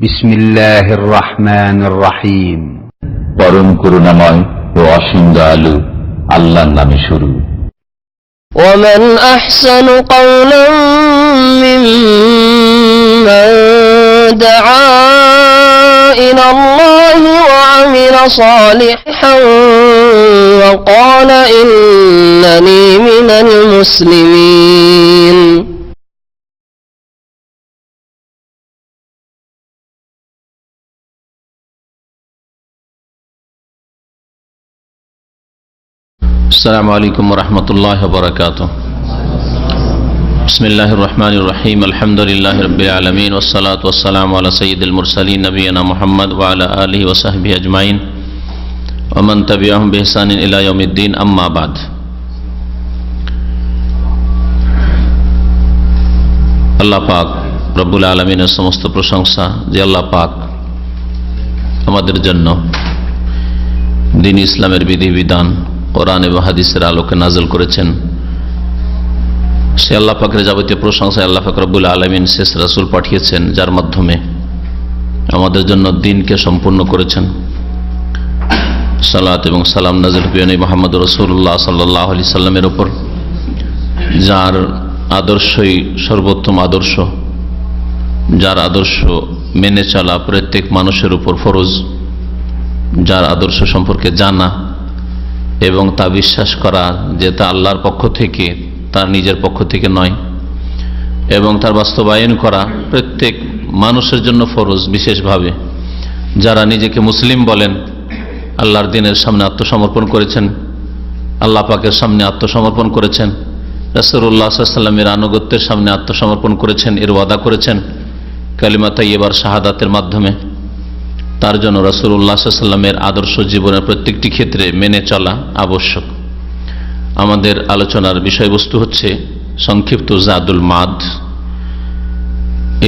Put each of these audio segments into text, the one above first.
বিসমিল্লাহির রহমানির রহিম। পরম করুণাময় ও অসীম দয়ালু আল্লাহর নামে শুরু। ومن أحسن قولا ممن دعا إلى الله وعمل صالحا وقال إنني من المسلمين। السلام عليكم ورحمة الله وبركاته. بسم الله الرحمن الرحيم. الحمد لله رب العالمين والصلاة والسلام على سيد المرسلين نبينا محمد وعلى آله وصحبه أجمعين ومن تبعهم بإحسان إلى يوم الدين. أما بعد. আল্লাহ পাক রব্বুল আলামিনের সমস্ত প্রশংসা যে আল্লাহ পাক আমাদের জন্য দ্বীন ইসলামের বিধিবিধান কোরআন এবং হাদিসের আলোকে নাযিল করেছেন। সে আল্লাহ পাকের যাবতীয় প্রশংসা। আল্লাহ পাক রব্বুল আলামিন শেষ রাসূল পাঠিয়েছেন, যার মাধ্যমে আমাদের জন্য দ্বীনকে সম্পূর্ণ করেছেন। সালাত এবং সালাম নাযিল প্রিয় নবী মুহাম্মদ রাসূলুল্লাহ সাল্লাল্লাহু আলাইহি সাল্লামের উপর, যার আদর্শই সর্বোত্তম আদর্শ, যার আদর্শ মেনে চলা প্রত্যেক মানুষের উপর ফরজ, যার আদর্শ সম্পর্কে জানা এবং তা বিশ্বাস করা যে তা আল্লাহর পক্ষ থেকে, তার নিজের পক্ষ থেকে নয়, এবং তার বাস্তবায়ন করা প্রত্যেক মানুষের জন্য ফরজ। বিশেষভাবে যারা নিজেকে মুসলিম বলেন, আল্লাহর দ্বীনের সামনে আত্মসমর্পণ করেছেন, আল্লাহ পাকের সামনে আত্মসমর্পণ করেছেন, রাসূলুল্লাহ সাল্লাল্লাহু আলাইহি ওয়াসাল্লামের আনুগত্যের সামনে আত্মসমর্পণ করেছেন, এর ওয়াদা করেছেন কালিমা তাইয়্যিবার শাহাদাতের মাধ্যমে, তার জন্য রাসূলুল্লাহ সাল্লাল্লাহু আলাইহি ওয়াসাল্লামের আদর্শ জীবনের প্রত্যেকটি ক্ষেত্রে মেনে চলা আবশ্যক। আমাদের আলোচনার বিষয়বস্তু হচ্ছে সংক্ষিপ্ত জাদুল মাদ,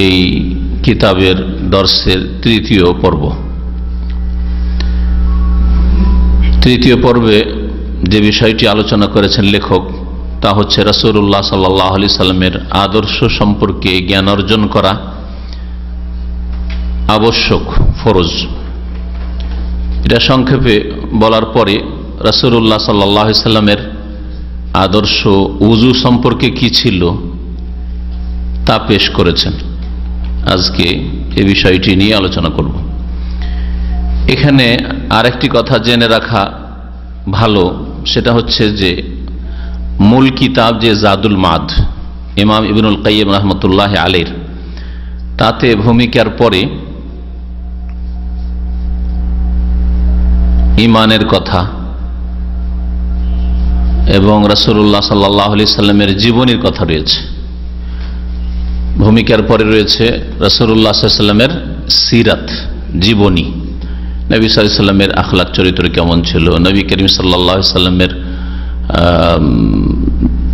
এই কিতাবের দর্সের তৃতীয় পর্ব। তৃতীয় পর্বে যে বিষয়টি আলোচনা করেছেন লেখক, তা হচ্ছে রাসূলুল্লাহ সাল্লাল্লাহু আলাইহি ওয়াসাল্লামের আদর্শ সম্পর্কে জ্ঞান অর্জন করা আবশ্যক, ফরজ। এটা সংক্ষেপে বলার পরে রাসূলুল্লাহ সাল্লাল্লাহু আলাইহি ওয়াসাল্লামের আদর্শ উযু সম্পর্কে কি ছিল তা পেশ করেছেন। আজকে এই বিষয়টি নিয়ে আলোচনা করব। এখানে আরেকটি কথা জেনে রাখা ভালো, সেটা হচ্ছে যে মূল কিতাব যে জাদুল মাদ, ইমাম ইবনুল কাইয়্যিম রাহমাতুল্লাহ আলাইহির, তাতে ভূমিকার পরে ঈমানের কথা এবং রাসূলুল্লাহ সাল্লাল্লাহু আলাইহি সাল্লামের জীবনীর কথা রয়েছে। ভূমিকার পরে রয়েছে রাসূলুল্লাহ সাল্লাল্লাহু আলাইহি সাল্লামের সিরাত, জীবনী, নবী সাল্লাল্লাহু আলাইহি সাল্লামের আখলাক চরিত্র কেমন ছিল, নবী করিম সাল্লাল্লাহু আলাইহি সাল্লামের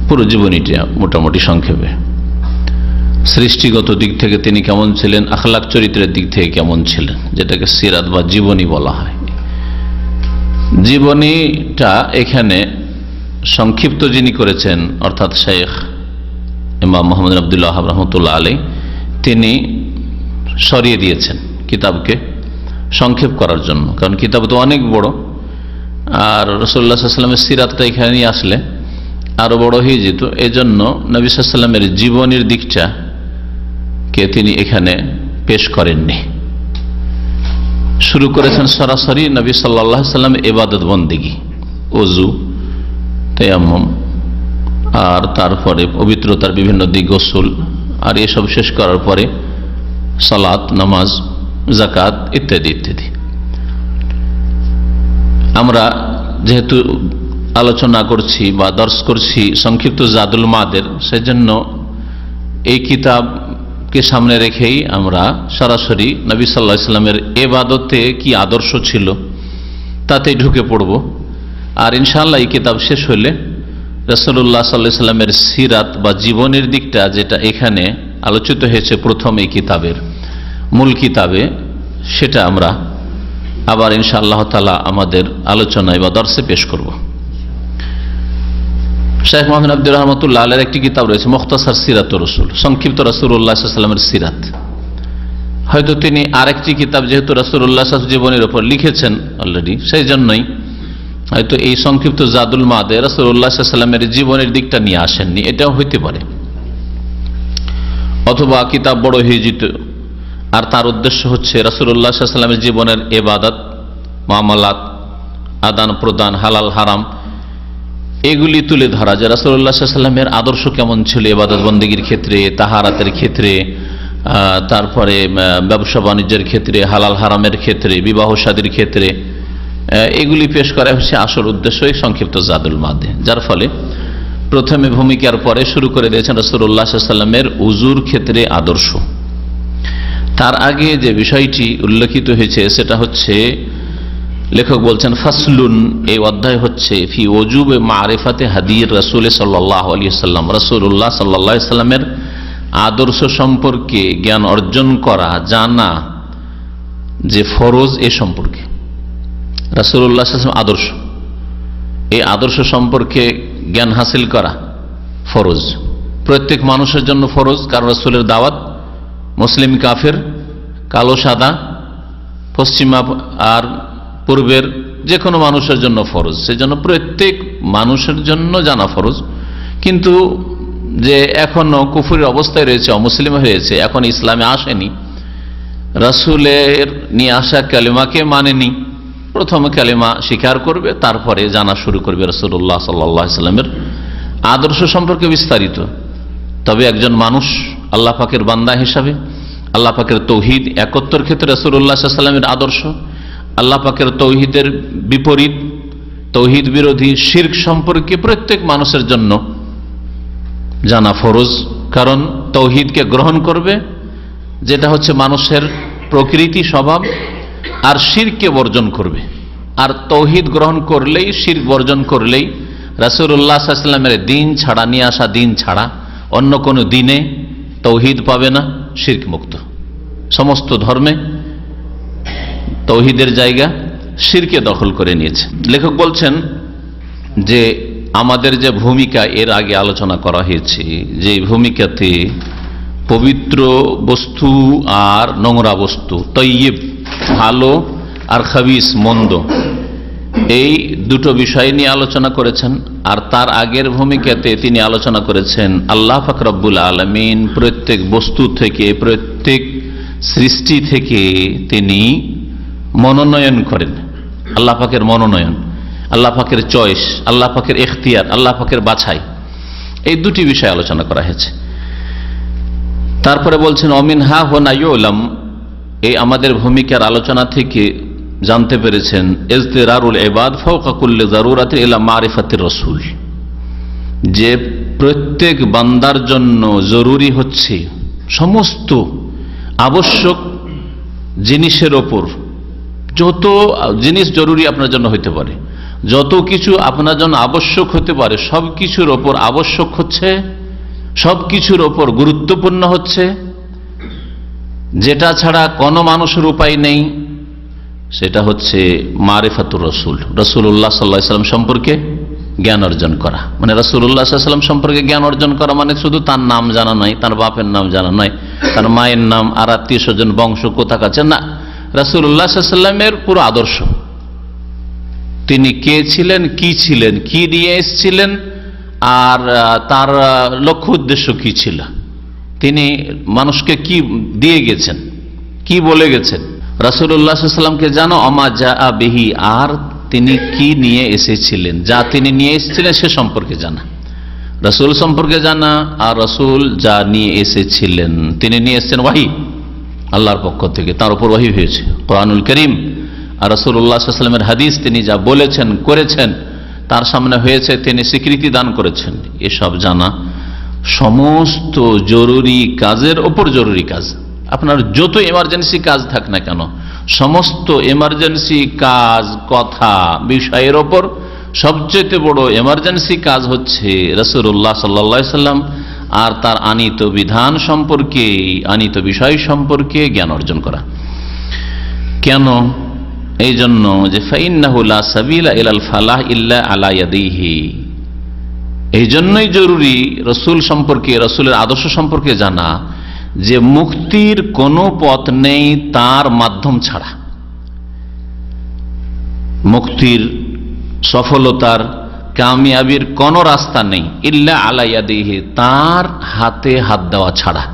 পুরো জীবনীটা মোটামুটি সংক্ষেপে, সৃষ্টিগত দিক থেকে তিনি কেমন ছিলেন, আখলাক চরিত্রের দিক থেকে কেমন ছিলেন, যেটাকে সিরাত বা জীবনী বলা হয়। জীবনীটা এখানে সংক্ষিপ্ত যিনি করেছেন, অর্থাৎ শেখ ইমাম মুহাম্মদ ইবনে আব্দুল ওয়াহাব রাহমাতুল্লাহ আলাইহি, তিনি সরিয়ে দিয়েছেন কিতাবকে সংক্ষেপ করার জন্য, কারণ কিতাব তো অনেক বড়, আর রাসূলুল্লাহ সাল্লাল্লাহু আলাইহি ওয়াসাল্লামের সিরাতটা এখানে নিয়ে আসলে আরো বড় হয়ে যেত। এই জন্য নবী সাল্লাল্লাহু আলাইহি ওয়াসাল্লামের জীবনের দিকটা কে তিনি এখানে পেশ করেননি। শুরু করেছেন সরাসরি নবী সাল্লাল্লাহু আলাইহি ওয়াসাল্লাম ইবাদত বন্দেগী, ওযু, তায়াম্মুম, আর তারপরে পবিত্রতার বিভিন্ন দিক, গোসল, আর এসব শেষ করার পরে সালাত, নামাজ, যাকাত ইত্যাদি ইত্যাদি। আমরা যেহেতু আলোচনা করছি বা দর্শ করছি সংক্ষিপ্ত জাদুল মাদের, সেজন্য এই কিতাবকে সামনে রেখেই আমরা সরাসরি নবী সাল্লাল্লাহু আলাইহি ওয়াসাল্লামের ইবাদতে কি আদর্শ ছিল তাতেই ঢুকে পড়ব। আর ইনশাআল্লাহ এই কিতাব শেষ হলে রাসূলুল্লাহ সাল্লাল্লাহু আলাইহি ওয়াসাল্লামের সিরাত বা জীবনের দিকটা, যেটা এখানে আলোচিত হয়েছে প্রথম এই কিতাবের মূল কিতাবে, সেটা আমরা আবার ইনশাআল্লাহ তাআলা আমাদের আলোচনায় বা দর্শে পেশ করব। শেখ মুহাম্মদ আব্দুর রহমাতুল্লাহ আলাইহির একটি কিতাব রয়েছে মুখতাসার সিরাতুর রাসূল, সংক্ষিপ্ত রাসূলুল্লাহ সাল্লাল্লাহু আলাইহি ওয়াসাল্লামের সিরাত। হয়তো তিনি আরেকটি কিতাব যেহেতু রাসূলুল্লাহ সাল্লাল্লাহু আলাইহি ওয়াসাল্লাম জীবনের উপর লিখেছেন অলরেডি, সেই জন্যই হয়তো এই সংক্ষিপ্ত জাদুল মাদে রাসূলুল্লাহ সাল্লাল্লাহু আলাইহি ওয়াসাল্লামের জীবনের দিকটা নিয়ে আসেননি, এটাও হইতে পারে। অথবা কিতাব বড় হয়ে যেত আর তার উদ্দেশ্য হচ্ছে রাসূলুল্লাহ সাল্লাল্লাহু আলাইহি ওয়াসাল্লামের জীবনের ইবাদত, মুআমালাত, আদান প্রদান, হালাল হারাম এগুলি তুলে ধরা, যে রাসূলুল্লাহ সাল্লাল্লাহু আলাইহি ওয়াসাল্লামের আদর্শ কেমন ছিল ইবাদত বন্দেগীর ক্ষেত্রে, তাহারাতের ক্ষেত্রে, তারপরে ব্যবসা বাণিজ্যের ক্ষেত্রে, হালাল হারামের ক্ষেত্রে, বিবাহ শাদীর ক্ষেত্রে, এগুলি পেশ করা হচ্ছে আসল উদ্দেশ্য এই সংক্ষিপ্ত জাদুল মাদে। যার ফলে প্রথমে ভূমিকার পরে শুরু করে দিয়েছেন রাসূলুল্লাহ সাল্লাল্লাহু আলাইহি ওয়াসাল্লামের উজুর ক্ষেত্রে আদর্শ। তার আগে যে বিষয়টি উল্লেখিত হয়েছে সেটা হচ্ছে, লেখক বলছেন ফাসলুন, এই অধ্যায় হচ্ছে ফি ওজুবে মারিফাতে হাদির রাসূল সাল্লাল্লাহু আলাইহি ওয়াসাল্লাম, রাসূলুল্লাহ সাল্লাল্লাহু আলাইহি ওয়াসাল্লামের আদর্শ সম্পর্কে জ্ঞান অর্জন করা, জানা যে ফরজ এ সম্পর্কে। রাসূলুল্লাহ সাল্লাল্লাহু আলাইহি ওয়াসাল্লাম আদর্শ, এই আদর্শ সম্পর্কে জ্ঞান হাসিল করা ফরজ, প্রত্যেক মানুষের জন্য ফরজ। কারণ রাসূলের দাওয়াত মুসলিম কাফের, কালো সাদা, পশ্চিমা আর পূর্বের যে কোনো মানুষের জন্য ফরজ, সেজন্য প্রত্যেক মানুষের জন্য জানা ফরজ। কিন্তু যে এখনো কুফরের অবস্থায় রয়েছে, অমুসলিম হয়েছে, এখন ইসলামে আসেনি, রাসূলের নিয়ে আসা কালেমাকে মানেনি, প্রথমে কালেমা স্বীকার করবে, তারপরে জানা শুরু করবে রাসূলুল্লাহ সাল্লাল্লাহু আলাইহি ওয়াসাল্লামের আদর্শ সম্পর্কে বিস্তারিত। তবে একজন মানুষ আল্লাহ পাকের বান্দা হিসাবে, আল্লাহ পাকের তৌহিদ একত্বর ক্ষেত্রে রাসূলুল্লাহ সাল্লাল্লাহু আলাইহি ওয়াসাল্লামের আদর্শ, আল্লাহ পাকের তৌহিদের বিপরীত, তৌহিদ বিরোধী শিরক সম্পর্কে প্রত্যেক মানুষের জন্য জানা ফরজ। কারণ তৌহিদকে গ্রহণ করবে, যেটা হচ্ছে মানুষের প্রকৃতি স্বভাব, আর শিরককে বর্জন করবে। আর তৌহিদ গ্রহণ করলেই, শিরক বর্জন করলেই রাসূলুল্লাহ সাল্লাল্লাহু আলাইহি ওয়াসাল্লামের দিন ছাড়া, নিয়ে আসা দিন ছাড়া অন্য কোনো দিনে তৌহিদ পাবে না, শিরক মুক্ত। সমস্ত ধর্মে তৌহিদের জায়গা শিরকে দখল করে নিয়েছে। লেখক বলছেন যে আমাদের যে ভূমিকা এর আগে আলোচনা করা হয়েছে, যে ভূমিকাতে পবিত্র বস্তু আর নোংরা বস্তু, তৈয়ব ভালো আর খাবিস মন্দ, এই দুটো বিষয় নিয়ে আলোচনা করেছেন। আর তার আগের ভূমিকাতে তিনি আলোচনা করেছেন আল্লাহ পাক রব্বুল আলামিন প্রত্যেক বস্তু থেকে, প্রত্যেক সৃষ্টি থেকে তিনি মনোনয়ন করেন। আল্লাহ পাকের মনোনয়ন, আল্লাহ পাকের চয়েস, আল্লাহ পাকের এখতিয়ার, আল্লাহ পাকের বাছাই, এই দুটি বিষয় আলোচনা করা হয়েছে। তারপরে বলছেন অমিনহা হুনা ইউলাম, এই আমাদের ভূমিকার আলোচনা থেকে জানতে পেরেছেন ইজতিরারুল ইবাদ ফাওকা কুল্লি যারুরাতি ইলা মারিফাতির রাসূল, যে প্রত্যেক বান্দার জন্য জরুরি হচ্ছে সমস্ত আবশ্যক জিনিসের ওপর, যত জিনিস জরুরি আপনার জন্য হইতে পারে, যত কিছু আপনার জন্য আবশ্যক হতে পারে, সব কিছুর ওপর আবশ্যক হচ্ছে, সব কিছুর ওপর গুরুত্বপূর্ণ হচ্ছে, যেটা ছাড়া কোনো মানুষের উপায় নেই, সেটা হচ্ছে মারিফাতুর রাসূল, রাসূলুল্লাহ সাল্লাল্লাহু আলাইহি ওয়াসাল্লাম সম্পর্কে জ্ঞান অর্জন করা। মানে রাসূলুল্লাহ সাল্লাল্লাহু আলাইহি ওয়াসাল্লাম সম্পর্কে জ্ঞান অর্জন করা মানে শুধু তার নাম জানা নয়, তার বাপের নাম জানা নয়, তার মায়ের নাম, আর আত্মীয় স্বজন, বংশ কোথা কাছে না, রাসূলুল্লাহ সাল্লাল্লাহু আলাইহি ওয়াসাল্লামের পুরো আদর্শ, তিনি কে ছিলেন, কি ছিলেন, কি দিয়ে এসেছিলেন, আর তার লক্ষ্য উদ্দেশ্য কি ছিল, তিনি মানুষকে কি দিয়ে গেছেন, কি বলে গেছেন। রাসূলুল্লাহ সাল্লাল্লাহু আলাইহি ওয়াসাল্লামকে জানো, আমা জাআ বিহি, আর তিনি কি নিয়ে এসেছিলেন, যা তিনি নিয়ে এসেছিলেন সে সম্পর্কে জানা, রাসূল সম্পর্কে জানা, আর রাসূল যা নিয়ে এসেছিলেন, তিনি নিয়ে এসেছেন ওয়াহী আল্লাহর পক্ষ থেকে, তার উপর ওয়াহী হয়েছে কোরআনুল কারীম, আর রাসূলুল্লাহ সাল্লাল্লাহু আলাইহি ওয়াসাল্লামের হাদিস, তিনি যা বলেছেন করেছেন, তার সামনে হয়েছে, তিনি স্বীকৃতি দান করেছেন, এসব জানা সমস্ত জরুরি কাজের ওপর জরুরি কাজ। আপনার যত এমার্জেন্সি কাজ থাক না কেন, সমস্ত এমার্জেন্সি কাজ, কথা, বিষয়ের ওপর সবচেয়ে বড় এমার্জেন্সি কাজ হচ্ছে রাসূলুল্লাহ সাল্লাল্লাহু আলাইহি ওয়াসাল্লাম আর তার আনিত বিধান সম্পর্কে, আনিত বিষয় সম্পর্কে জ্ঞান অর্জন করা। কেন? এই জন্য যে ফাইন্নাহু লা সাবিলা ইলাল ফালাহ ইল্লা আলা ইয়াদিহি, এই জন্যই জরুরি রসুল সম্পর্কে, রসুলের আদর্শ সম্পর্কে জানা, যে মুক্তির কোনো পথ নেই তার মাধ্যম ছাড়া, মুক্তির সফলতার কামিয়াবির কোন রাস্তা নেই ইল্লা আলা ইয়াদিহি, তার হাতে হাত দেওয়া ছাড়া,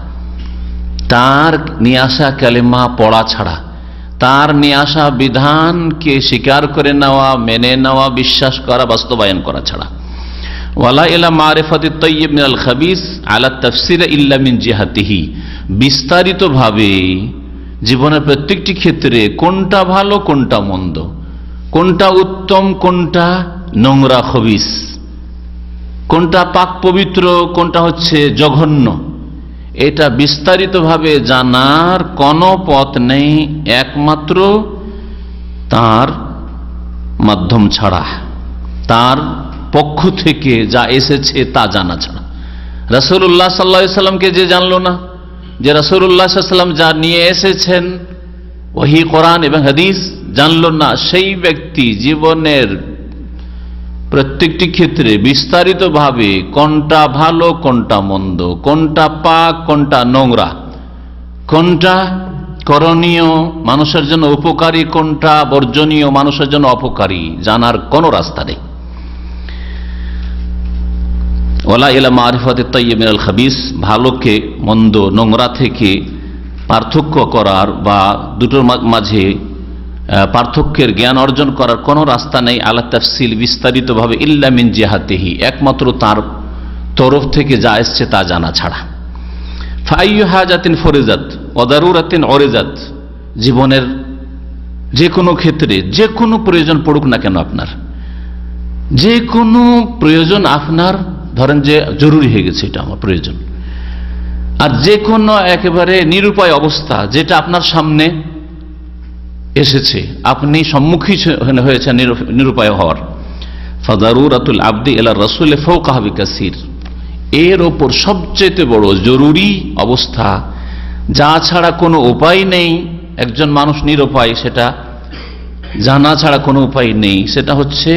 তার নিয়ে আসা কালেমা পড়া ছাড়া, তার নিয়ে আসা বিধানকে স্বীকার করে নেওয়া, মেনে নেওয়া, বিশ্বাস করা, বাস্তবায়ন করা ছাড়া। ওয়ালা ইলা মারিফাতি তাইয়্যিব মিনাল খাবিস আলা তাফসির ইল্লা মিন জিহাতিহি, বিস্তারিতভাবে জীবনের প্রত্যেকটি ক্ষেত্রে কোনটা ভালো কোনটা মন্দ, কোনটা উত্তম কোনটা নোংরা খবিস, কোনটা পাক পবিত্র কোনটা হচ্ছে জঘন্য, এটা বিস্তারিতভাবে জানার কোনো পথ নেই একমাত্র তার মাধ্যম ছাড়া, তার পক্ষ থেকে যা এসেছে তা জানা ছাড়া। রাসূলুল্লাহ সাল্লাল্লাহু আলাইহি সাল্লামকে যে জানলো না, যে রাসূলুল্লাহ সাল্লাল্লাহু আলাইহি সাল্লাম যা নিয়ে এসেছেন ওহী কোরআন এবং হাদিস জানলো না, সেই ব্যক্তি জীবনের প্রত্যেকটি ক্ষেত্রে বিস্তারিতভাবে কোনটা ভালো কোনটা মন্দ, কোনটা পাক কোনটা নোংরা, কোনটা করণীয় মানুষের জন্য উপকারী, কোনটা বর্জনীয় মানুষের জন্য অপকারী, জানার কোনো রাস্তা নেই। ওয়ালা ইলা মারিফাতি তাইয়্যিব মিনাল খাবিস, ভালোকে মন্দ নোংরা থেকে পার্থক্য করার বা দুটোর মাঝে পার্থক্যের জ্ঞান অর্জন করার কোনো রাস্তা নেই আলা তাফসিল, বিস্তারিতভাবে ইল্লা মিন জিহাতিহি, একমাত্র তার তরফ থেকে যা এসছে তা জানা ছাড়া। ফাআইয়ু হাজাতিন ফরিজাত ওয়া দারুরাতিন উরিজাত, জীবনের যে কোনো ক্ষেত্রে যে কোনো প্রয়োজন পড়ুক না কেন, আপনার যে কোনো প্রয়োজন, আপনার ধরেন যে জরুরি হয়ে গেছে, এটা আমার প্রয়োজন, আর যে কোনো একেবারে নিরুপায় অবস্থা যেটা আপনার সামনে এসেছে, আপনি সম্মুখীন হয়েছেন নিরুপায় হওয়ার, ফাদারুরাতুল আবদি ইলা রাসূল ফাওকা বিকাসির, এর ওপর সবচেয়ে বড় জরুরি অবস্থা যা ছাড়া কোনো উপায় নেই, একজন মানুষ নিরুপায়, সেটা জানা ছাড়া কোনো উপায় নেই, সেটা হচ্ছে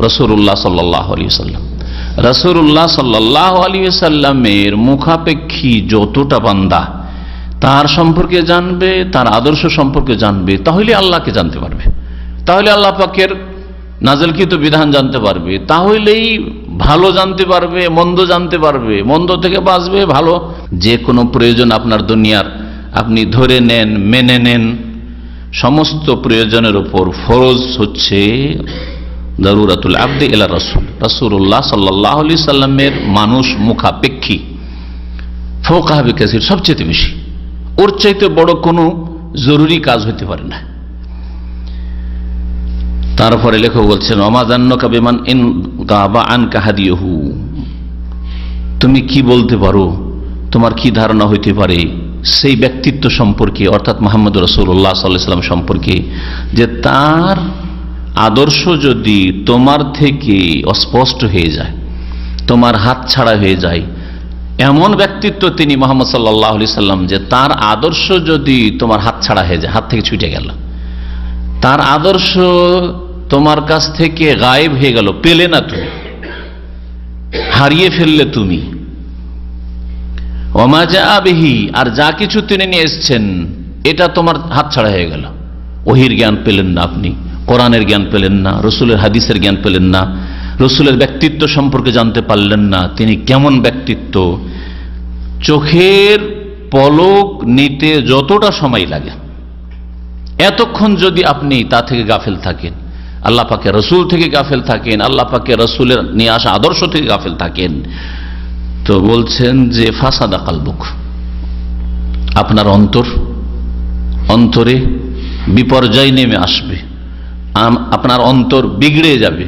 রাসূলুল্লাহ সাল্লাল্লাহু আলাইহি ওয়াসাল্লাম। রাসূলুল্লাহ সাল্লাল্লাহু আলাইহি ওয়াসাল্লামের মুখাপেক্ষী যতটা বান্দা তার সম্পর্কে জানবে, তার আদর্শ সম্পর্কে জানবে, তাহলে আল্লাহকে জানতে পারবে, তাহলে আল্লাহ পাকের নাযিলকৃত বিধান জানতে পারবে, তাহলেই ভালো জানতে পারবে, মন্দ জানতে পারবে, মন্দ থেকে বাঁচবে, ভালো। যে কোনো প্রয়োজন আপনার দুনিয়ার আপনি ধরে নেন, মেনে নেন, সমস্ত প্রয়োজনের উপর ফরজ হচ্ছে দারুরাতুল আবদি ইলা রাসূল, রাসূলুল্লাহ সাল্লাল্লাহু আলাইহি সাল্লামের মানুষ মুখাপেক্ষী, ফাওকা বিকাসির, সবচেয়ে বেশি, ওর চাইতে বড় কোনো জরুরি কাজ হতে পারে না। তারপরে লেখক বলছেন ওমা জান্নাকা বিমান ইন গাবা আনকা হাদিয়ুহু, তুমি কি বলতে পারো, তোমার কি ধারণা হইতে পারে সেই ব্যক্তিত্ব সম্পর্কে, অর্থাৎ মুহাম্মদ রাসূলুল্লাহ সাল্লাল্লাহু আলাইহি ওয়াসাল্লাম সম্পর্কে, যে তার আদর্শ যদি তোমার থেকে অস্পষ্ট হয়ে যায়, তোমার হাত ছাড়া হয়ে যায়, এমন ব্যক্তিত্ব তিনি মুহাম্মদ সাল্লাল্লাহু আলাইহি সাল্লাম যে তার আদর্শ যদি তোমার হাত ছাড়া হয়ে যায়, হাত থেকে ছুটে গেল, তার আদর্শ তোমার কাছ থেকে গায়েব হয়ে গেল, পেলে না তুমি, হারিয়ে ফেললে তুমি, ওমা জাআ বিহি, আর যা কিছু তিনি নিয়ে এসেছেন এটা তোমার হাত ছাড়া হয়ে গেল, ওহির জ্ঞান পেলেন না আপনি, কোরআনের জ্ঞান পেলেন না, রসুলের হাদিসের জ্ঞান পেলেন না, রসুলের ব্যক্তিত্ব সম্পর্কে জানতে পারলেন না, তিনি কেমন ব্যক্তিত্ব, চোখের পলক নিতে যতটা সময় লাগে এতক্ষণ যদি আপনি তা থেকে গাফেল থাকেন, আল্লাহ পাকে রসুল থেকে গাফেল থাকেন, আল্লাহ পাকে রসুলের নিয়ে আসা আদর্শ থেকে গাফেল থাকেন, তো বলছেন যে ফাসাদা কালবুক, আপনার অন্তরে বিপর্যয় নেমে আসবে, আপনার অন্তর বিগড়ে যাবে,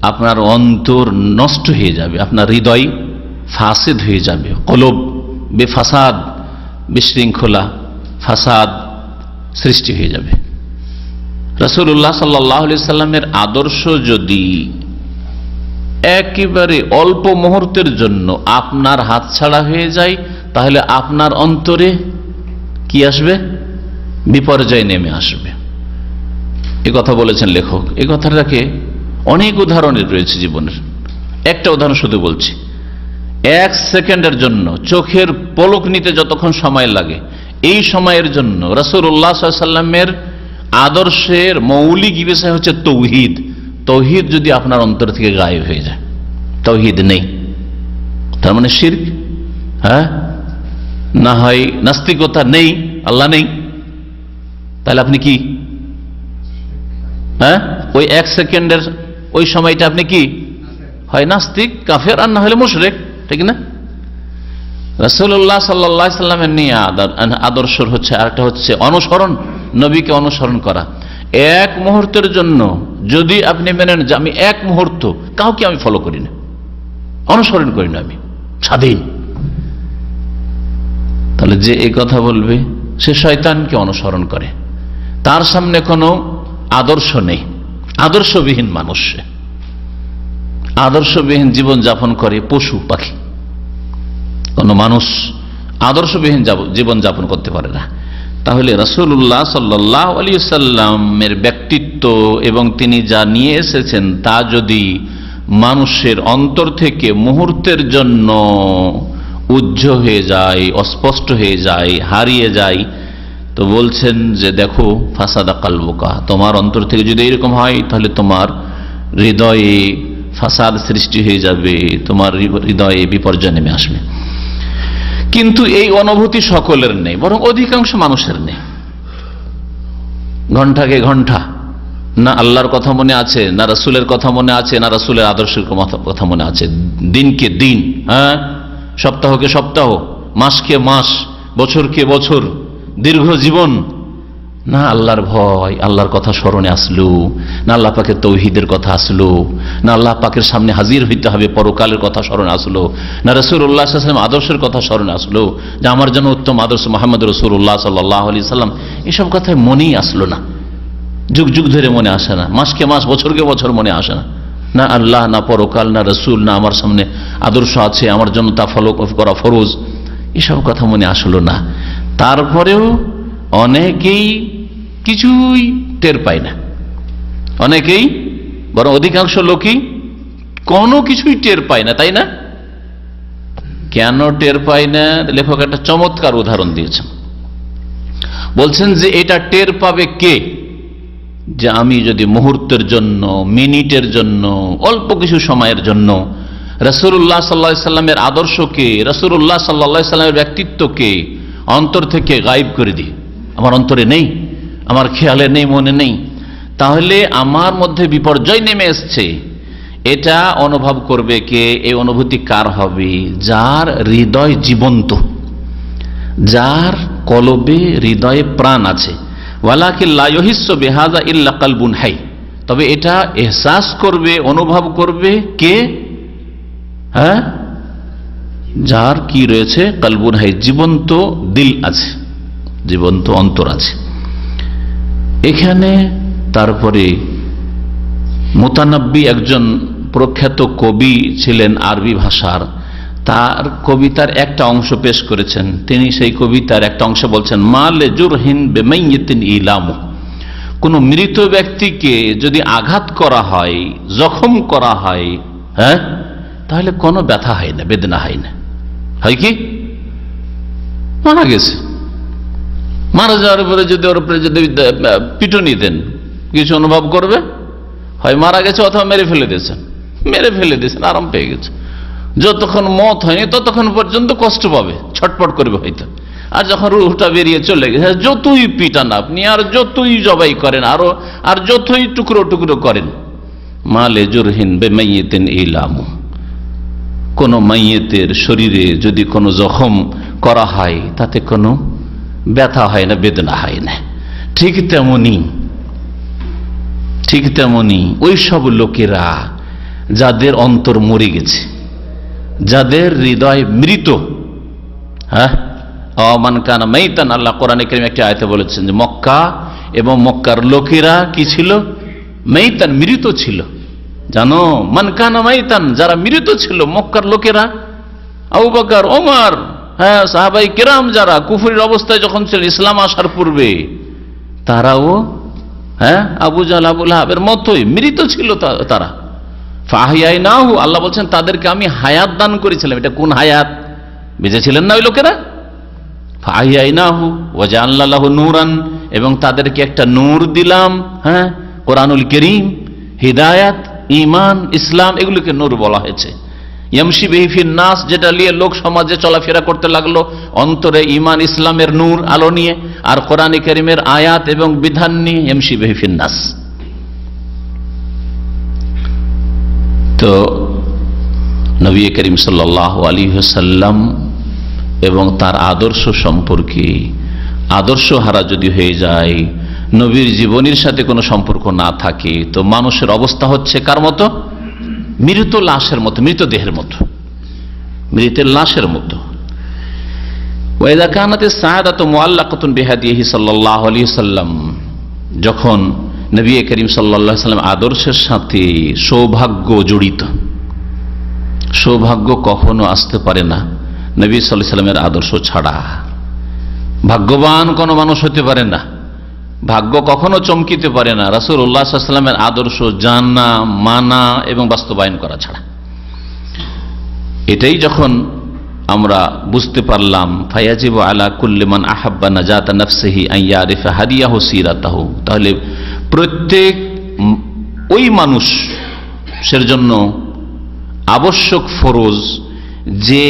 আপনার অন্তর নষ্ট হয়ে যাবে, আপনার হৃদয় ফাসিদ হয়ে যাবে, কলব বেফাসাদ, বিশৃঙ্খলা, ফাসাদ সৃষ্টি হয়ে যাবে। রাসূলুল্লাহ সাল্লাল্লাহু আলাইহি সাল্লামের আদর্শ যদি একেবারে অল্প মুহূর্তের জন্য আপনার হাতছাড়া হয়ে যায়, তাহলে আপনার অন্তরে কি আসবে? বিপর্যয় নেমে আসবে। এ কথা বলেছেন লেখক। এই কথাটাকে অনেক উদাহরণের রয়েছে জীবনের, একটা উদাহরণ শুধু বলছি। এক সেকেন্ডের জন্য, চোখের পলক নিতে যতক্ষণ সময় লাগে, এই সময়ের জন্য রাসূলুল্লাহ সাল্লাল্লাহু আলাইহি ওয়াসাল্লামের আদর্শের মৌলিক বিষয় হচ্ছে তৌহিদ। তৌহিদ যদি আপনার অন্তর থেকে গায়েব হয়ে যায়, তৌহিদ নেই, তার মানে শিরক, না হয় নাস্তিকতা, নেই, আল্লাহ নেই, তাহলে আপনি কি ওই এক সেকেন্ডের ওই সময়টা আপনি কি হয় নাস্তিক, কাফের, আর না হলে মুশরিক, ঠিক না? রাসূলুল্লাহ সাল্লাল্লাহু আলাইহি ওয়াসাল্লামের নিয়ে আদর্শ হচ্ছে, আরেকটা হচ্ছে অনুসরণ, নবীকে অনুসরণ করা। এক মুহূর্তের জন্য যদি আপনি মেনে নেন যে আমি এক মুহূর্ত কাউকে আমি ফলো করি না, অনুসরণ করি না, আমি স্বাধীন, তাহলে যে এই কথা বলবে সে শয়তানকে অনুসরণ করে, তার সামনে কোনো আদর্শ নেই, আদর্শবিহীন মানুষ, আদর্শবিহীন জীবন যাপন করে পশু পাখি। কোন মানুষ আদর্শবিহীন জীবন যাপন করতে পারে না। তাহলে রাসূলুল্লাহ সাল্লাল্লাহু আলাইহি ওয়াসাল্লামের ব্যক্তিত্ব এবং তিনি যা নিয়ে এসেছেন তা যদি মানুষের অন্তর থেকে মুহূর্তের জন্য উজ্জ্বল হয়ে যায়, অস্পষ্ট হয়ে যায়, হারিয়ে যায়, তো বলছেন যে দেখো ফাসাদা কালবুকা, তোমার অন্তর থেকে যদি এরকম হয় তাহলে তোমার হৃদয়ে ফাসাদ সৃষ্টি হয়ে যাবে, তোমার হৃদয়ে বিপর্যয় নেমে আসবে। কিন্তু এই অনুভূতি সকলের নেই, বরং অধিকাংশ মানুষের নেই। ঘন্টাকে ঘন্টা না আল্লাহর কথা মনে আছে, না রাসূলের কথা মনে আছে, না রাসূলের আদর্শের কথা মনে আছে। দিনকে দিন, সপ্তাহকে সপ্তাহ, মাসকে মাস, বছরকে বছর, দীর্ঘ জীবন, না আল্লাহর ভয়, আল্লাহর কথা স্মরণে আসলো, না আল্লাহ পাকের তৌহিদের কথা আসলো, না আল্লাহ পাকের সামনে হাজির হইতে হবে পরকালের কথা স্মরণে আসলো, না রাসূলুল্লাহ সাল্লাল্লাহু আলাইহি ওয়াসাল্লাম আদর্শের কথা স্মরণে আসলো, যে আমার জন্য উত্তম আদর্শ মুহাম্মদ রাসূলুল্লাহ সাল্লাল্লাহু আলাইহি ওয়াসাল্লাম, এসব কথাই মনেই আসলো না, যুগ যুগ ধরে মনে আসে না, মাসকে মাস, বছরকে বছর মনে আসে না, না আল্লাহ, না পরকাল, না রাসূল, না আমার সামনে আদর্শ আছে, আমার জন্য তা ফলো করা ফরজ, এসব কথা মনে আসলো না। তারপরেও অনেকেই কিছুই টের পায় না, অনেকেই, বরং অধিকাংশ লোকই কোনো কিছুই টের পায় না, তাই না? কেন টের পায় না? লেখক একটা চমৎকার উদাহরণ দিয়েছেন। বলছেন যে এটা টের পাবে কে? যে আমি যদি মুহূর্তের জন্য, মিনিটের জন্য, অল্প কিছু সময়ের জন্য রাসূলুল্লাহ সাল্লাল্লাহু আলাইহি সাল্লামের আদর্শকে, রাসূলুল্লাহ সাল্লাল্লাহু আলাইহি সাল্লামের ব্যক্তিত্বকে অন্তর থেকে গায়েব করে দিই, আমার অন্তরে নেই, আমার খেয়ালে নেই, মনে নেই, তাহলে আমার মধ্যে বিপর্যয় নেমে এসছে। এটা অনুভব করবে কে? এই অনুভূতি কার হবে? যার হৃদয় জীবন্ত, যার কলবে, হৃদয়ে প্রাণ আছে। ওয়ালাকিন লা ইউহিসসু বিহাযা ইল্লা কলবুন হাই, তবে এটা এহসাস করবে, অনুভব করবে কে? যার কি রয়েছে? কলবুন হাই, জীবন্ত দিল আছে, জীবন্ত অন্তর আছে। এখানে তারপরে মুতানাব্বি একজন প্রখ্যাত কবি ছিলেন আরবি ভাষার, তার কবিতার একটা অংশ পেশ করেছেন। তিনি সেই কবিতার একটা অংশ বলছেন, মালে জুরহিন বিমাইয়িতিন ইলামু, কোন মৃত ব্যক্তিকে যদি আঘাত করা হয়, জখম করা হয়, তাহলে কোনো ব্যথা হয় না, বেদনা হয় না। হয় কি? মারা গেছে, মারা যাওয়ার পরে যদি ওর উপরে যদি পিটুনি দেন, কিছু অনুভব করবে? হয় মারা গেছে অথবা মেরে ফেলে দিয়েছেন, আরাম পেয়ে গেছে। যতক্ষণ মত হয়নি ততক্ষণ পর্যন্ত কষ্ট পাবে, ছটপট করবে হয়তো। আর যখন রুহটা বেরিয়ে চলে গেছে, যতই পিটান আপনি, আর যতই জবাই করেন, আর যতই টুকরো টুকরো করেন, মালে জুরহিন বিমাইয়িতিন ইলামু, কোন মাইয়েতের শরীরে যদি কোনো জখম করা হয় তাতে কোনো ব্যথা হয় না, বেদনা হয় না। ঠিক তেমনি ওই সব লোকেরা যাদের অন্তর মরে গেছে, যাদের হৃদয় মৃত, মান কানা মাইতান, আল্লাহ কোরআনে কারীমে একটি আয়াতে বলেছেন যে মক্কা এবং মক্কার লোকেরা কি ছিল? মাইতান, মৃত ছিল। জানো, মান কানা মাইতান, যারা মৃত ছিল মক্কার লোকেরা, আবু বকর, ওমর, সাহাবায়ে কেরাম যারা কুফরির অবস্থায় যখন ছিল ইসলাম আসার পূর্বে, তারাও আবু জাহল, আবু লাহাবের মতোই মৃত ছিল তারা। ফাহিয়াইনাহু, আল্লাহ বলছেন তাদেরকে আমি হায়াত দান করেছিলাম। এটা কোন হায়াত? বেঁচে ছিলেন না ওই লোকেরা? ফাহিয়াইনাহু ওয়া জাআলনা লাহু নূরান, এবং তাদেরকে একটা নূর দিলাম। হ্যাঁ, কোরআনুল কারীম, হিদায়াত, ঈমান, ইসলাম, এগুলোকে নূর বলা হয়েছে। ইয়ামশি বিহি ফিন নাস, যেটা নিয়ে লোক সমাজে চলাফেরা করতে লাগলো, অন্তরে ঈমান ইসলামের নূর আলো নিয়ে, আর কোরআন কারীমের আয়াত এবং বিধান নিয়ে, ইয়ামশি বিহি ফিন নাস। তো নবী করিম সাল্লাল্লাহু আলাইহি ওয়াসাল্লাম এবং তার আদর্শ সম্পর্কে, আদর্শ হারা যদি হয়ে যায়, নবীর জীবনীর সাথে কোনো সম্পর্ক না থাকে, তো মানুষের অবস্থা হচ্ছে কার মতো? মৃত লাশের মতো, মৃতদেহের মতো, মৃতের লাশের মতো। ওয়াইদা কানাত সাআদাতু মুআল্লাকাতুন বিহাদিহি সাল্লাল্লাহু আলাইহি ওয়াসাল্লাম, যখন নবী করিম সাল্লাল্লাহু আলাইহি ওয়াসাল্লাম আদর্শের সাথে সৌভাগ্য জড়িত, সৌভাগ্য কখনো আসতে পারে না নবী সাল্লাল্লাহু আলাইহি ওয়াসাল্লামের আদর্শ ছাড়া। ভাগ্যবান কোনো মানুষ হতে পারে না, ভাগ্য কখনো চমকিতে পারে না রাসূলুল্লাহ সাল্লাল্লাহু আলাইহি ওয়াসাল্লামের আদর্শ জানা, মানা এবং বাস্তবায়ন করা ছাড়া। এটাই যখন আমরা বুঝতে পারলাম, ফায়াজিবু আলা কুল্লি মান আহাব্বা নাজাতা নাফসিহি আন ইয়ারিফা হাদিয়াহু সিরাতাহু, তাহলে প্রত্যেক ওই মানুষের জন্য আবশ্যক, ফরজ, যে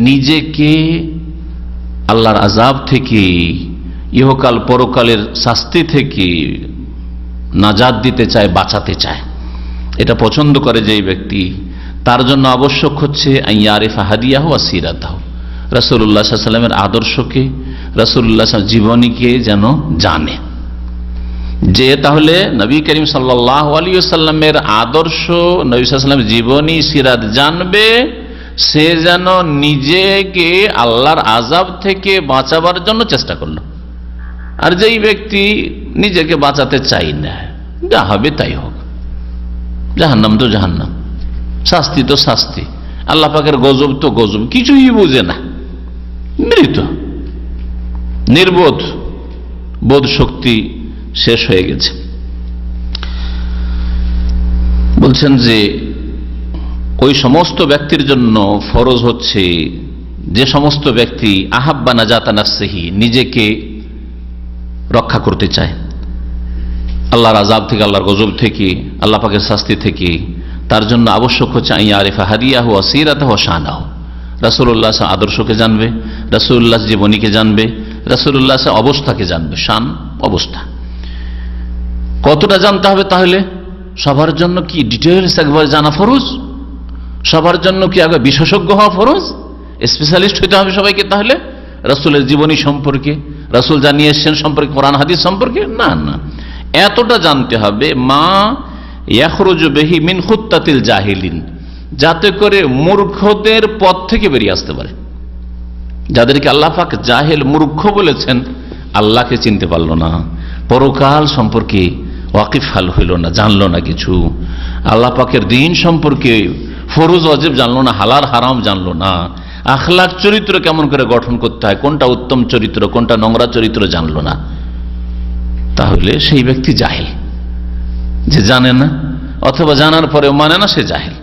নিজেকে আল্লাহর আযাব থেকে, ইহকাল পরকালের শাস্তি থেকে নাজাত দিতে চায়, বাঁচাতে চায়, এটা পছন্দ করে যেই ব্যক্তি, তার জন্য আবশ্যক হচ্ছে আইয়ারিফা হাদিয়াহু ওয়া সিরাতাহু, রাসূলুল্লাহ সাল্লাল্লাহু আলাইহি ওয়াসাল্লামের আদর্শকে, রাসূলুল্লাহ জীবনীকে যেন জানে। যে তাহলে নবী করিম সাল্লাল্লাহু আলাইহি ওয়াসাল্লামের আদর্শ, নবী সাল্লাল্লাহু আলাইহি ওয়াসাল্লামের জীবনী, সিরাত জানবে, সে যেন নিজেকে আল্লাহর আযাব থেকে বাঁচাবার জন্য চেষ্টা করলো। আর যেই ব্যক্তি নিজেকে বাঁচাতে চাই না, যা হবে তাই হোক, জাহান্নাম তো জাহান্নাম, শাস্তি তো শাস্তি, আল্লাহ পাকের গজব তো গজব, কিছুই বুঝে না, মৃত, নির্বোধ, বোধ শক্তি শেষ হয়ে গেছে। বলছেন যে ওই সমস্ত ব্যক্তির জন্য ফরজ হচ্ছে, যে সমস্ত ব্যক্তি আহাব্বা নাজাতা নাফসিহি, নিজেকে রক্ষা করতে চায় আল্লাহর আযাব থেকে, আল্লাহর গজব থেকে, আল্লাহ পাকের শাস্তি থেকে, তার জন্য আবশ্যক হচ্ছে আইয়ারিফা হাদিয়াহু ওয়া সিরাতাহু ওয়া শানাহু, রাসূলুল্লাহ আদর্শকে জানবে, রাসূলুল্লাহ জীবনীকে জানবে, রাসূলুল্লাহ অবস্থাকে জানবে, শান, অবস্থা। কতটা জানতে হবে তাহলে? সবার জন্য কি ডিটেইলস একবার জানা ফরজ? সবার জন্য কি আগে বিশেষজ্ঞ হওয়া ফরজ? স্পেশালিস্ট হইতে হবে সবাইকে তাহলে রাসূলের জীবনী সম্পর্কে, রাসূল জানিয়ে এসেছেন সম্পর্কে, কোরআন হাদিস সম্পর্কে? না না, এতটা জানতে হবে মা ইয়াখরুজু বিহি মিন খুত্তাতিল জাহিলিন, যাতে করে মূর্খদের পথ থেকে বেরিয়ে আসতে পারে। যাদেরকে আল্লাহ পাক জাহেল, মূর্খ বলেছেন, আল্লাহকে চিনতে পারলো না, পরকাল সম্পর্কে ওয়াকিফ হাল হইল না, জানলো না কিছু, আল্লাহ পাকের দ্বীন সম্পর্কে ফরজ ওয়াজিব জানলো না, হালাল হারাম জানলো না, আখলাক চরিত্র কেমন করে গঠন করতে হয়, কোনটা উত্তম চরিত্র, কোনটা নোংরা চরিত্র জানলো না, তাহলে সেই ব্যক্তি জাহেল। যে জানে না অথবা জানার পরেও মানে না, সে জাহেল।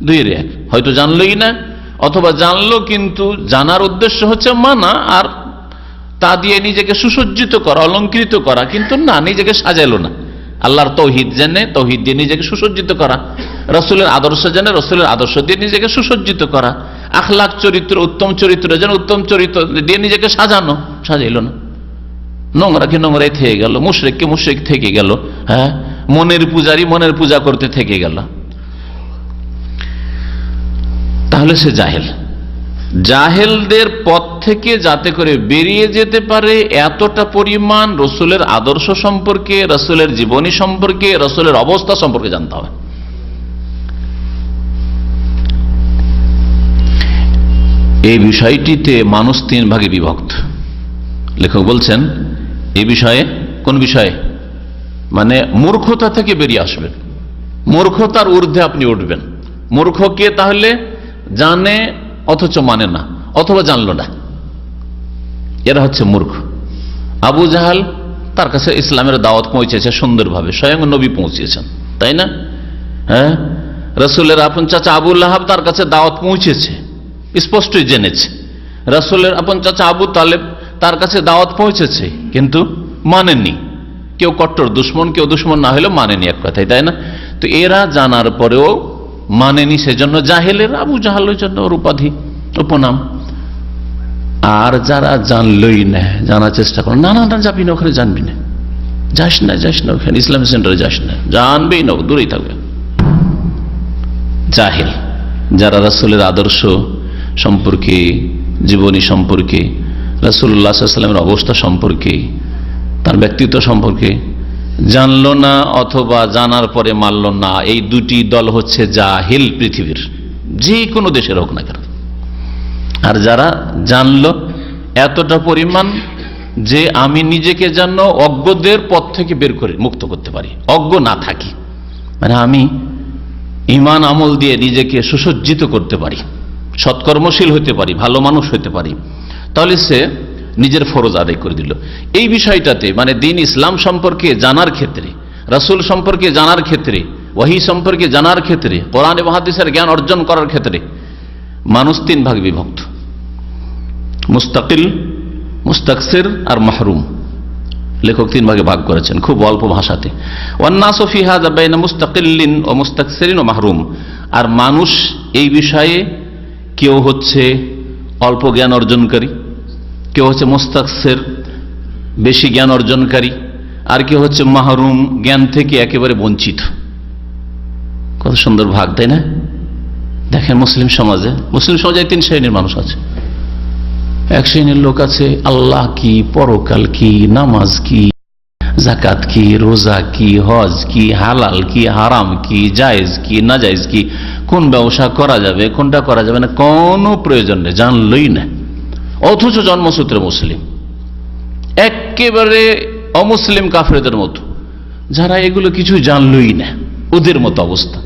দুইয়ের এক, হয়তো জানলোই না, অথবা জানলো কিন্তু জানার উদ্দেশ্য হচ্ছে মানা, আর তা দিয়ে নিজেকে সুসজ্জিত করা, অলঙ্কৃত করা, কিন্তু না, নিজেকে সাজাইলো না। আল্লাহর তৌহিদ জেনে, তৌহিদ দিয়ে নিজেকে সুসজ্জিত করা, রাসূলের আদর্শ জেনে, রাসূলের আদর্শ দিয়ে নিজেকে সুসজ্জিত করা, আখলাক চরিত্র, উত্তম চরিত্র জেনে উত্তম চরিত্র দিয়ে নিজেকে সাজানো, সাজাইলো না। নোংরাকে নোংরাই থেকে গেল, মুশরিককে মুশরিক থেকে গেল, হ্যাঁ, মনের পূজারি মনের পূজা করতে থেকে গেল, তাহলে সে জাহেল। জাহেলদের পথ থেকে যাতে করে বেরিয়ে যেতে পারে, এতটা পরিমাণ রাসূলের আদর্শ সম্পর্কে, রাসূলের জীবনী সম্পর্কে, রাসূলের অবস্থা সম্পর্কে জানতে হবে। এই বিষয়টিতে মানুষ তিন ভাগে বিভক্ত। লেখক বলছেন এই বিষয়ে, কোন বিষয়ে? মানে মূর্খতা থেকে বেরিয়ে আসবেন, মূর্খতার ঊর্ধ্বে আপনি উঠবেন। মূর্খকে তাহলে জানে অথচ মানে না, অথবা জানলো না, এরা হচ্ছে মূর্খ। আবু জাহাল, তার কাছে ইসলামের দাওয়াত পৌঁছেছে সুন্দরভাবে, স্বয়ং নবী পৌঁছেছেন, তাই না? হ্যাঁ, রাসূলের আপন চাচা আবু লাহাব তার কাছে দাওয়াত পৌঁছেছে, স্পষ্টই জেনেছে। রাসূলের আপন চাচা আবু তালেব তার কাছে দাওয়াত পৌঁছেছে, কিন্তু মানেননি। কেউ কট্টর দুশ্মন, কেউ দুশ্মন না হলেও মানেনি, এক কথায়, তাই না? তো এরা জানার পরেও মানেনি, সেজন্য জাহেলের আবু জাহালের জন্য ওর উপাধি, উপনাম। আর যারা জানলই না, জানার চেষ্টা করে, না না না যাবি না ওখানে, জানবি না, যাস না ওখানে, ইসলামিক সেন্টারে যাস না, জানবেই না, দূরেই থাকবে। জাহেল যারা রাসূলের আদর্শ সম্পর্কে, জীবনী সম্পর্কে, রাসূলুল্লাহ সাল্লাল্লাহু আলাইহি ওয়াসাল্লামের অবস্থা সম্পর্কে, তার ব্যক্তিত্ব সম্পর্কে জানলো না, অথবা জানার পরে মানল না, এই দুটি দল হচ্ছে জাহিল পৃথিবীর যে কোনো দেশের হোক না কেন। আর যারা জানলো এতটা পরিমাণ যে আমি নিজেকে যেন অজ্ঞদের পথ থেকে বের করে মুক্ত করতে পারি, অজ্ঞ না থাকি, মানে আমি ঈমান আমল দিয়ে নিজেকে সুসজ্জিত করতে পারি, সৎকর্মশীল হতে পারি, ভালো মানুষ হতে পারি, তাহলে সে নিজের ফরজ আদায় করে দিল। এই বিষয়টাতে মানে দিন ইসলাম সম্পর্কে জানার ক্ষেত্রে, রাসূল সম্পর্কে জানার ক্ষেত্রে, ওহী সম্পর্কে জানার ক্ষেত্রে, কোরআন এবং হাদিসের জ্ঞান অর্জন করার ক্ষেত্রে মানুষ তিন ভাগে বিভক্ত: মুস্তাকিল, মুস্তাকসির আর মাহরুম। লেখক তিন ভাগে ভাগ করেছেন খুব অল্প ভাষাতে। ওয়ান্নাসু ফি হাযা বাইনা মুস্তাকিল্লিন ওয়া মুস্তাকসিরিন ওয়া মাহরুম। আর মানুষ এই বিষয়ে কেউ হচ্ছে অল্প জ্ঞান অর্জনকারী, কেউ হচ্ছে মুস্তাকসির, বেশি জ্ঞান অর্জনকারী, আর কেউ হচ্ছে মাহরুম, জ্ঞান থেকে একেবারে বঞ্চিত। কত সুন্দর ভাগ, তাই না? দেখেন মুসলিম সমাজে তিন শ্রেণীর মানুষ আছে। এক শ্রেণীর লোক আছে আল্লাহ কি, পরকাল কি, নামাজ কি, যাকাত কি, রোজা কি, হজ কি, হালাল কি, হারাম কি, জায়েজ কি, নাজায়েজ কি, কোন ব্যবসা করা যাবে, কোনটা করা যাবে না, কোনো প্রয়োজন নেই, জানলই না, অথচ জন্মসূত্রে মুসলিম। একেবারে অমুসলিম কাফেরদের মতো, যারা এগুলো কিছু জানলই না, ওদের মতো অবস্থা।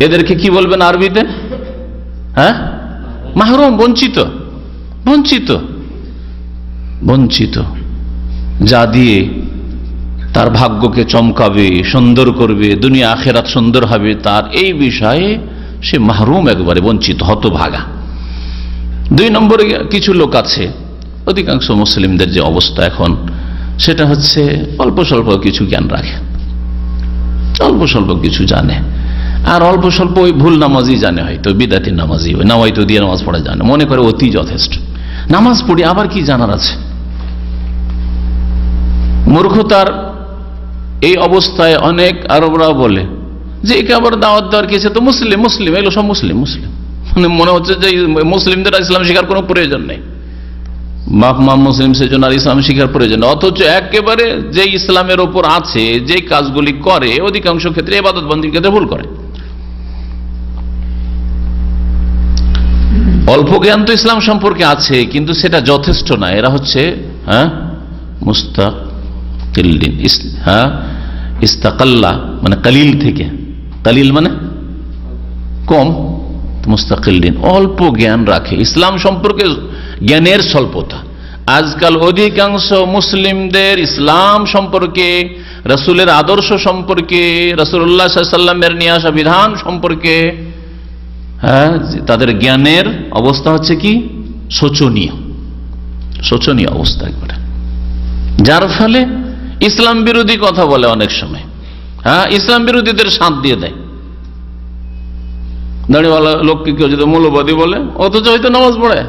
এদেরকে কি বলবেন আরবিতে? হ্যাঁ, মাহরুম, বঞ্চিত, বঞ্চিত, বঞ্চিত। যা দিয়ে তার ভাগ্যকে চমকাবে, সুন্দর করবে, দুনিয়া আখেরাত সুন্দর হবে, তার এই বিষয়ে সে মাহরুম, একবারে বঞ্চিত, হতভাগা। দুই নম্বরে কিছু লোক আছে, অধিকাংশ মুসলিমদের যে অবস্থা এখন, সেটা হচ্ছে অল্প স্বল্প কিছু জ্ঞান রাখে, অল্প স্বল্প কিছু জানে, আর অল্প স্বল্প ওই ভুল নামাজই জানে, হয়তো বিদাতি নামাজি, নামাইতো দিয়ে নামাজ পড়া জানে, মনে করে অতি যথেষ্ট, নামাজ পড়ি আবার কি জানার আছে। মূর্খতার এই অবস্থায় অনেক আরবরা বলে যে একে আবার দাওয়াত দেওয়ার কি আছে, তো মুসলিম মুসলিম, এগুলো সব মুসলিম মুসলিম, মানে মনে হচ্ছে যে মুসলিমদের ইসলাম শিখার কোনো প্রয়োজন নেই, বাপ মা মুসলিম, সেজন্য আর ইসলাম শিখার প্রয়োজন নেই। অথচ একেবারে যে ইসলামের ওপর আছে, যে কাজগুলি করে, অধিকাংশ ক্ষেত্রে ইবাদত বন্দির ক্ষেত্রে ভুল করে। অল্প জ্ঞান তো ইসলাম সম্পর্কে আছে, কিন্তু সেটা যথেষ্ট না। এরা হচ্ছে মুস্তাকিল্লিন, ইস্তাকাল্লা মানে কালিল থেকে, কালিল মানে কম, মুস্তাকিল্লিন অল্প জ্ঞান রাখে, ইসলাম সম্পর্কে জ্ঞানের স্বল্পতা। আজকাল অধিকাংশ মুসলিমদের ইসলাম সম্পর্কে, রাসূলের আদর্শ সম্পর্কে, রাসূলুল্লাহ সাল্লাল্লাহু আলাইহি ওয়াসাল্লামের নিয়ে আসা বিধান সম্পর্কে তাদের জ্ঞানের অবস্থা হচ্ছে কি শোচনীয়, শোচনীয় অবস্থা একবারে। যার ফলে ইসলাম বিরোধী কথা বলে অনেক সময়, ইসলাম বিরোধীদের সাথ দিয়ে দেয়। দাঁড়িওয়ালা লোককে কেউ যদি মৌলবাদী বলে, অথচ হয়তো নামাজ পড়ে,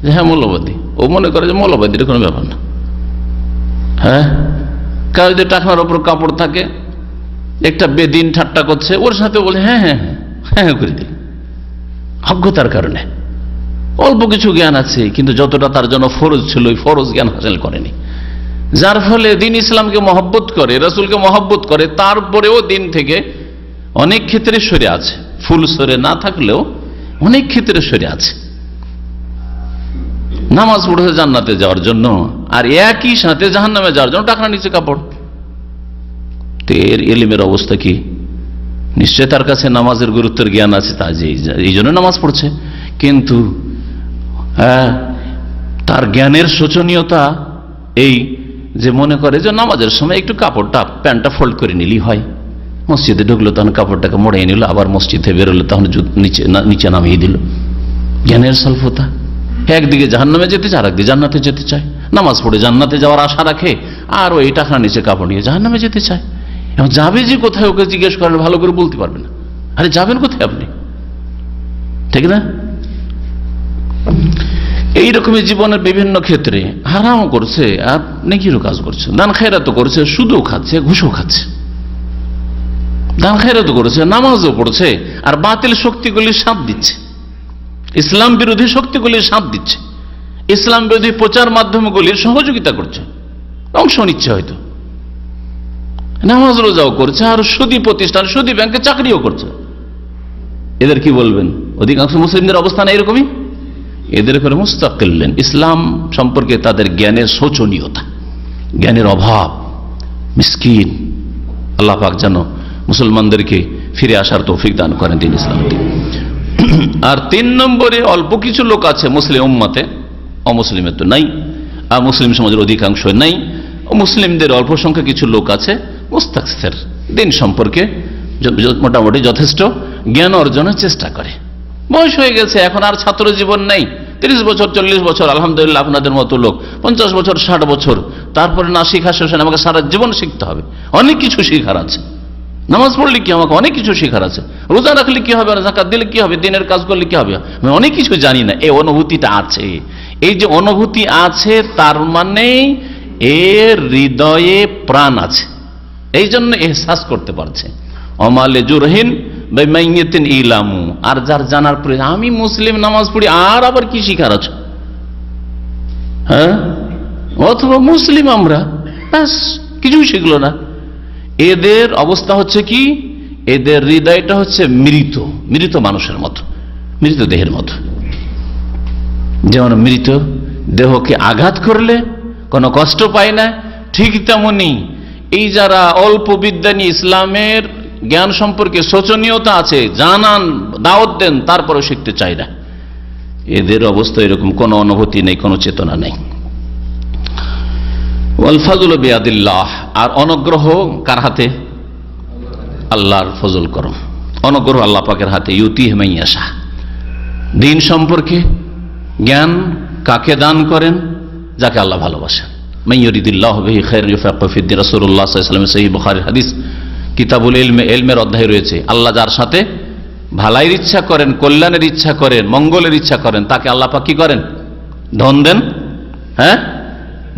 যে হ্যাঁ মৌলবাদী, ও মনে করে যে মৌলবাদীর কোনো ব্যাপার না। কার যদি টাকার ওপর কাপড় থাকে, একটা বেদিন ঠাট্টা করছে, ওর সাথে বলে হ্যাঁ হ্যাঁ হ্যাঁ হ্যাঁ করে দিল, অজ্ঞতার কারণে। অল্প কিছু জ্ঞান আছে, কিন্তু যতটা তার জন্য ফরজ ছিল ওই ফরজ জ্ঞান হাসিল করেনি। যার ফলে দিন ইসলামকে মহব্বত করে, রাসূলকে মহব্বত করে, তারপরেও দিন থেকে অনেক ক্ষেত্রে সরে আছে, ফুল সরে না থাকলেও অনেক ক্ষেত্রে সরে আছে। নামাজ পড়ে জান্নাতে যাওয়ার জন্য, আর একই সাথে জাহান্নামে যাওয়ার জন্য টাকা নিচে কাপড়। তো এর ইলমের অবস্থা কি? নিশ্চয় তার কাছে নামাজের গুরুত্বের জ্ঞান আছে, তা যে এই জন্য নামাজ পড়ছে, কিন্তু তার জ্ঞানের শোচনীয়তা এই যে মনে করে যে নামাজের সময় একটু কাপড়টা, প্যান্টটা ফোল্ড করে নিলেই হয়, মসজিদে ঢুকলো তখন কাপড়টাকে মোড়াই নিল, আবার মসজিদে বেরোলো তখন নিচে নামিয়ে দিল। জ্ঞানের স্বল্পতা। একদিকে জাহান্নামে যেতে চায়, আরেকদিকে জান্নাতে যেতে চায়। নামাজ পড়ে জান্নাতে যাওয়ার আশা রাখে, আর ওই টাকা নিচে কাপড় নিয়ে জাহান্নামে যেতে চায়। এবং যাবে যে কোথায়, ওকে জিজ্ঞেস করেন ভালো করে বলতে পারবে না। আরে যাবেন কোথায় আপনি? ঠিক না? এইরকমই জীবনের বিভিন্ন ক্ষেত্রে হারামও করছে আর নেকিরও কাজ করছে, দান খায়রাতও করছে, সুদও খাচ্ছে, ঘুষও খাচ্ছে। দান খায়রাতও করেছে, নামাজও পড়ছে, আর বাতিল শক্তিগুলির সাথ দিচ্ছে, ইসলাম বিরোধী শক্তিগুলির সাথ দিচ্ছে, ইসলাম বিরোধী প্রচার মাধ্যমগুলির সহযোগিতা করছে, অংশ নিচ্ছে। হয়তো নামাজ রোজাও করছে, আর সুদী প্রতিষ্ঠান, সুদী ব্যাংকে চাকরিও করছে। এদের কি বলবেন? অধিকাংশ মুসলিমদের অবস্থান এরকমই। এদের করে মুস্তাকিল্লেন, ইসলাম সম্পর্কে তাদের জ্ঞানের শোচনীয়তা, জ্ঞানের অভাব, মিসকিন। আল্লাহ পাক যেন মুসলমানদেরকে ফিরে আসার তৌফিক দান করেন দিন ইসলামকে। আর 3 নম্বরে অল্প কিছু লোক আছে মুসলিম উম্মতে, অমুসলিমের তো নাই, আর মুসলিম সমাজের অধিকাংশ নাই, মুসলিমদের অল্প সংখ্যা কিছু লোক আছে মুস্তাকসির, দিন সম্পর্কে মোটামুটি যথেষ্ট জ্ঞান অর্জনের চেষ্টা করে। বয়স হয়ে গেছে, এখন আর ছাত্র জীবন নেই, 30 বছর 40 বছর, আলহামদুলিল্লাহ আপনাদের মতো লোক 50 বছর 60 বছর, তারপরে না শিখা শেষ, আমাকে সারা জীবন শিখতে হবে, অনেক কিছু শিখার আছে। নামাজ পড়লে কি, আমাকে অনেক কিছু শেখার আছে, রোজা রাখলে কি হবে, যাকাত দিলে কি হবে, দিনের কাজ করলে কি হবে, আমি অনেক কিছু জানি না। এই অনুভূতিটা আছে। এই যে অনুভূতি আছে, তার মানে এর হৃদয়ে প্রাণ আছে, এই জন্য এহসাস করতে পারছে। অমালে জুরহিন বেমাইয়াতিন ইলামু, আর যার জানার প্রয়োজন, আমি মুসলিম, নামাজ পড়ি, আর আবার কি শিখার আছে? হ্যাঁ, অথবা মুসলিম আমরা, ব্যাস কিছুই শিখলো না। এদের অবস্থা হচ্ছে কি, এদের হৃদয়টা হচ্ছে মৃত, মৃত মানুষের মতো, মৃত দেহের মতো। যেমন মৃত দেহকে আঘাত করলে কোনো কষ্ট পায় না, ঠিক তেমনি এই যারা অল্প বিদ্যা নিয়ে ইসলামের জ্ঞান সম্পর্কে শোচনীয়তা আছে, জানান, দাওয়াত দেন, তারপরেও শিখতে চায় না, এদের অবস্থা এরকম, কোনো অনুভূতি নেই, কোনো চেতনা নেই। ওয়াল ফাজলু বিয়াদিল্লাহ, আর অনুগ্রহ কার হাতে? আল্লাহর ফজল করম, অনুগ্রহ আল্লাহ পাকের হাতে। ইউতিহি মান ইয়াশা, দ্বীন সম্পর্কে জ্ঞান কাকে দান করেন? যাকে আল্লাহ ভালোবাসেন। মান ইউরিদিল্লাহু বিহি খায়রান ইউফাক্কিহু ফিদ্দীন, রাসূলুল্লাহ সাল্লাল্লাহু আলাইহি ওয়াসাল্লাম, সহিহ বুখারীর হাদিস, কিতাবুল ইলমে, ইলমের অধ্যায় রয়েছে। আল্লাহ যার সাথে ভালাইয়ের ইচ্ছা করেন, কল্যাণের ইচ্ছা করেন, মঙ্গলের ইচ্ছা করেন, তাকে আল্লাহ পাক কি করেন? ধন দেন, হ্যাঁ,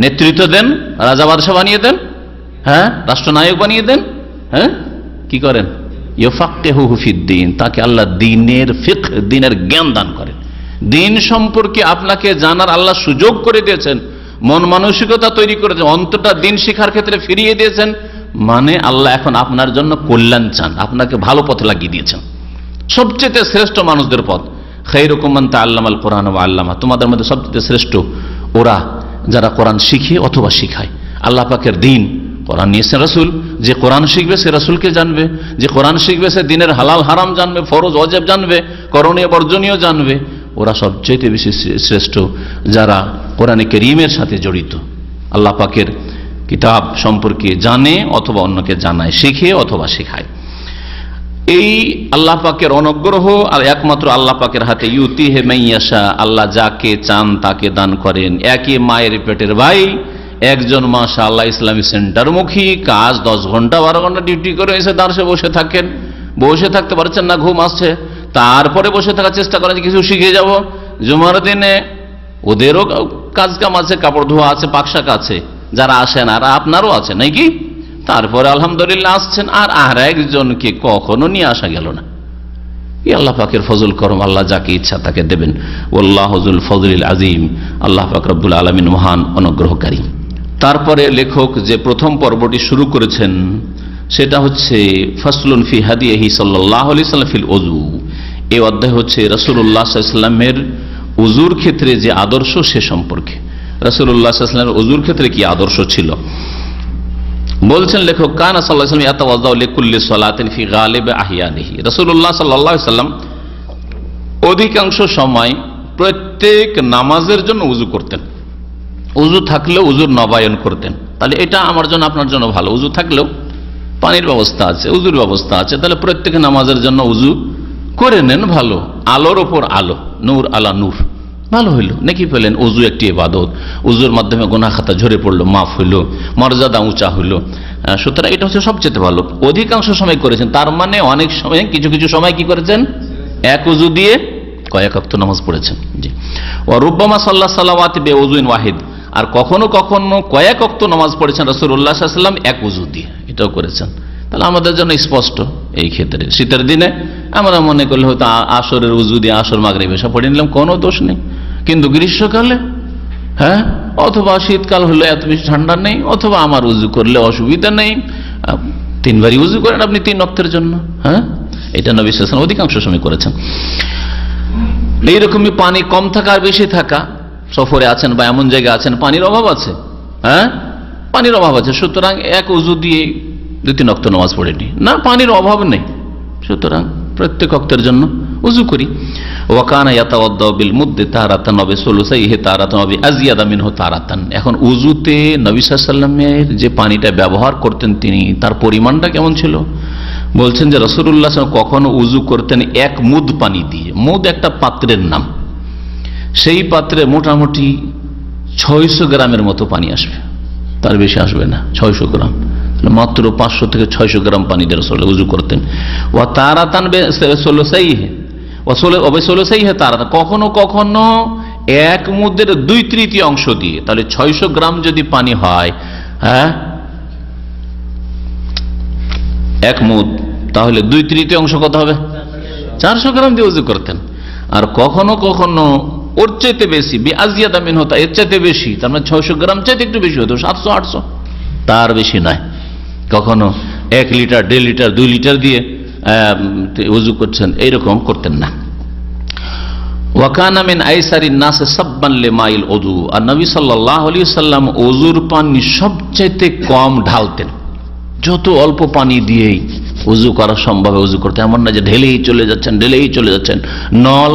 নেতৃত্ব দেন, রাজা বাদশা বানিয়ে দেন, হ্যাঁ, রাষ্ট্রনায়ক বানিয়ে দেন, হ্যাঁ, কি করেন? ইউফাক্কিহুহু ফিদ্দীন, তাকে আল্লাহ দ্বীনের ফিকহ, দ্বীনের জ্ঞান দান করেন। দ্বীন সম্পর্কে আপনাকে জানার আল্লাহ সুযোগ করে দিয়েছেন, মন মানসিকতা তৈরি করেছেন, অন্তরটা দ্বীন শিক্ষার ক্ষেত্রে ফিরিয়ে দিয়েছেন। মানে আল্লাহ এখন আপনার জন্য কল্যাণ চান, আপনাকে ভালো পথে লাগিয়ে দিয়েছেন, সবচেয়ে শ্রেষ্ঠ মানুষদের পথ। খায়রুকুম মান তাআল্লামাল কুরআন ওয়া আল্লামা, তোমাদের মধ্যে সবচেয়ে শ্রেষ্ঠ ওরা যারা কোরআন শিখে অথবা শিখায়। আল্লাহ পাকের দ্বীন, কোরআন নিয়েছেন রাসূল, যে কোরআন শিখবে সে রাসূলকে জানবে, যে কোরআন শিখবে সে দ্বীনের হালাল হারাম জানবে, ফরজ ওয়াজিব জানবে, করণীয় বর্জনীয় জানবে। ওরা সবচেয়ে বেশি শ্রেষ্ঠ যারা কোরআনে কারীমের সাথে জড়িত, আল্লাহ পাকের কিতাব সম্পর্কে জানে অথবা অন্যকে জানায়, শিখে অথবা শেখায়। এই আল্লাহ পাকের অনুগ্রহ আর একমাত্র আল্লাহ পাকের হাতে। ইউতিহি মান ইয়াশা, আল্লাহ যাকে চান তাকে দান করেন। একই মায়ের পেটের ভাই, একজন মাশাআল্লাহ ইসলামী সেন্টারমুখী, কাজ 10 ঘন্টা 12 ঘন্টা ডিউটি করে এসে দাঁড়িয়ে বসে থাকেন, বসে থাকতে পারছেন না, ঘুম আসছে, তারপরে বসে থাকার চেষ্টা করেন কিছু শিখে যাব। জুমার দিনে ওদেরও কাজ কাম আছে, কাপড় ধোয়া আছে, পাকশাক আছে, যারা আসেন, আর আপনারও আছে নাকি? তারপরে আলহামদুলিল্লাহ আসছেন, আর একজনকে কখনো নিয়ে আসা গেল না। আল্লাহ পাকের ফজল করম, আল্লাহ যাকে ইচ্ছা তাকে দেবেন। ওয়াল্লাহু যুল ফজলিল আযীম, আল্লাহ পাক রব্বুল আলামিন মহান অনুগ্রহকারী। তারপরে লেখক যে প্রথম পর্বটি শুরু করেছেন সেটা হচ্ছে ফাসলুন ফি হাদিহি সাল্লাল্লাহু আলাইহি ওয়াসাল্লাম ফিল ওযু। এই অধ্যায় হচ্ছে রাসূলুল্লাহ সাল্লাল্লাহু আলাইহি ওয়াসাল্লামের ওযুর ক্ষেত্রে যে আদর্শ সে সম্পর্কে। রাসূলুল্লাহ সাল্লাল্লাহু আলাইহি ওয়াসাল্লামের ওযুর ক্ষেত্রে কি আদর্শ ছিল বলছেন লেখক, কানা সাল্লাল্লাহু আলাইহি ওয়াসাল্লাম ইয়াতাওয়াজ্জাউ লিকুল্লি সালাতিন ফি গালিব আহইয়ানিহি। রাসূলুল্লাহ সাল্লাল্লাহু আলাইহি ওয়াসাল্লাম অধিকাংশ সময় প্রত্যেক নামাজের জন্য ওযু করতেন। ওযু থাকলেও ওযুর নবায়ন করতেন। তাহলে এটা আমার জন্য আপনার জন্য ভালো, ওযু থাকলেও পানির ব্যবস্থা আছে, উজুর ব্যবস্থা আছে, তাহলে প্রত্যেক নামাজের জন্য উজু করে নেন। ভালো, আলোর ওপর আলো, নূর আলা নূর, ভালো হইল, নাকি পেলেন। উজু একটি ইবাদত, উজুর মাধ্যমে গুনাহ খাতা ঝরে পড়লো, মাফ হইল, মর্যাদা উঁচা হইল। সুতরাং এটা হচ্ছে সবচেয়ে ভালো। অধিকাংশ সময় করেছেন, তার মানে অনেক সময় কিছু কিছু সময় কি করেছেন, এক উজু দিয়ে কয়েক ওয়াক্ত নামাজ পড়েছেন। জি, ও রুব্বামা সাল্লাহ সালাওয়াতি বে উজুইন ওয়াহিদ, আর কখনো কখনো কয়েক ওয়াক্ত নামাজ পড়েছেন রাসূলুল্লাহ সাল্লাল্লাহু আলাইহি ওয়াসাল্লাম এক উজু দিয়ে, এটাও করেছেন। তাহলে আমাদের জন্য স্পষ্ট এই ক্ষেত্রে। শীতের দিনে আমরা মনে করলে হয়তো আসরের উজু দিয়ে আসর মাগরিব এসব পড়ে নিলাম, কোনো দোষ নেই। কিন্তু গ্রীষ্মকালে, হ্যাঁ, অথবা শীতকাল হলে এত বেশি ঠান্ডা নেই, অথবা আমার উজু করলে অসুবিধা নেই, 3 বারই উজু করেন আপনি 3 ওয়াক্তের জন্য। হ্যাঁ, এটা নবী সাল্লাল্লাহু আলাইহি ওয়াসাল্লাম অধিকাংশ সময় করেছেন। এইরকমই পানি কম থাকা আর বেশি থাকা, সফরে আছেন বা এমন জায়গায় আছেন পানির অভাব আছে, হ্যাঁ, পানির অভাব আছে, সুতরাং এক উজু দিয়ে 2-3 ওয়াক্ত নামাজ পড়েনি না, পানির অভাব নেই, সুতরাং প্রত্যেক ওয়াক্তের জন্য উজু করি। ওয়াকানা ইয়াতাওয়াদ্দাউ বিল মুদ্দি তারাতান ওয়া বিসুলুসাইহি তারাতান ওয়া বিআযিয়াদা মিনহু তারাতান। এখন উজুতে নবী সাল্লাল্লাহু আলাইহি ওয়াসাল্লামের যে পানিটা ব্যবহার করতেন তিনি, তার পরিমাণটা কেমন ছিল? বলছেন যে রাসূলুল্লাহ সাল্লাল্লাহু আলাইহি ওয়াসাল্লাম কখনো উজু করতেন 1 মুদ পানি দিয়ে। মুদ একটা পাত্রের নাম, সেই পাত্রে মোটামুটি 600 গ্রামের মতো পানি আসবে, তার বেশি আসবে না, 600 গ্রাম, মাত্র 500 থেকে 600 গ্রাম পানি দিয়ে রাসূল উজু করতেন। ওয়া তারাতান বিসুলুসাইহি ওয়া বিসুলুসাইহি তারাতান, কখনো কখনো 1 মুদের 2/3 অংশ দিয়ে। তাহলে 600 গ্রাম যদি পানি হয়, হ্যাঁ, 1 মুদ, তাহলে 2/3 অংশ কত হবে? 400 গ্রাম দিয়ে উজু করতেন। আর কখনো কখনো ওর চাইতে বেশি, বিআযিয়াদা মিনহু, এর চাইতে বেশি, তার মানে 600 গ্রাম চাইতে একটু বেশি হতো, 700-800, তার বেশি নয়। কখনো 1 লিটার, 1.5 লিটার, 2 লিটার দিয়ে উজু করছেন, এইরকম করতেন না। ওয়াকানা মিন আইসারিন নাস সাব্বান লিমাইল উযু, আর নবী সাল্লাল্লাহু আলাইহি ওয়াসাল্লাম উজুর পানি সবচাইতে কম ঢালতেন, যত অল্প পানি দিয়েই উজু করা সম্ভব উজু করতে, এমন না যে ঢেলেই চলে যাচ্ছেন। নল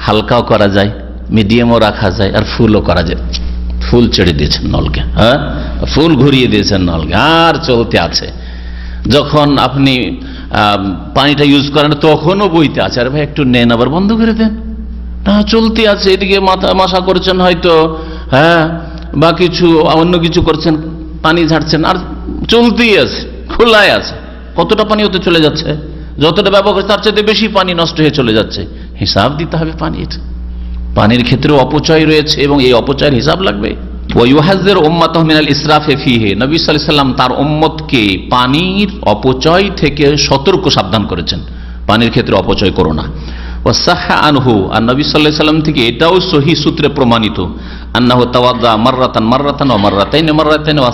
হালকাও করা যায়, মিডিয়ামও রাখা যায়, আর ফুলও করা যায়। ফুল ছেড়ে দিয়েছেন নলকে, হ্যাঁ, ফুল ঘুরিয়ে দিয়েছেন নলকে, আর চলতে আছে। যখন আপনি পানিটা ইউজ করেন তখনও বইতে আছে, আরে ভাই একটু নেন, আবার বন্ধ করে দেন, না চলতে আছে। এদিকে মাথা করছেন হয়তো, হ্যাঁ, বা কিছু অন্য কিছু করছেন, পানি ঝাড়ছেন, আর চলতেই আছে, খোলায় আছে। কতটা পানি হতে চলে যাচ্ছে, যতটা ব্যবহার করছে তার চাইতে বেশি পানি নষ্ট হয়ে চলে যাচ্ছে। হিসাব দিতে হবে পানির। পানির ক্ষেত্রে অপচয় রয়েছে এবং এই অপচয়ের হিসাব লাগবে। ওয়াইউহাযযিরু উম্মাতাহু মিনাল ইসরাফি ফীহি, নবী সাল্লাল্লাহু আলাইহি ওয়াসাল্লাম তার উম্মতকে পানির অপচয় থেকে সতর্ক সাবধান করেছেন, পানির ক্ষেত্রে অপচয় করো না। ওয়াসাহহা আনহু, আর নবী সাল্লাল্লাহু আলাইহি ওয়াসাল্লাম থেকে এটাও সহিহ সূত্রে প্রমাণিত, আন্নাহু তাওয়াদ্দা মাররাতান ওয়া মাররাতাইন ওয়া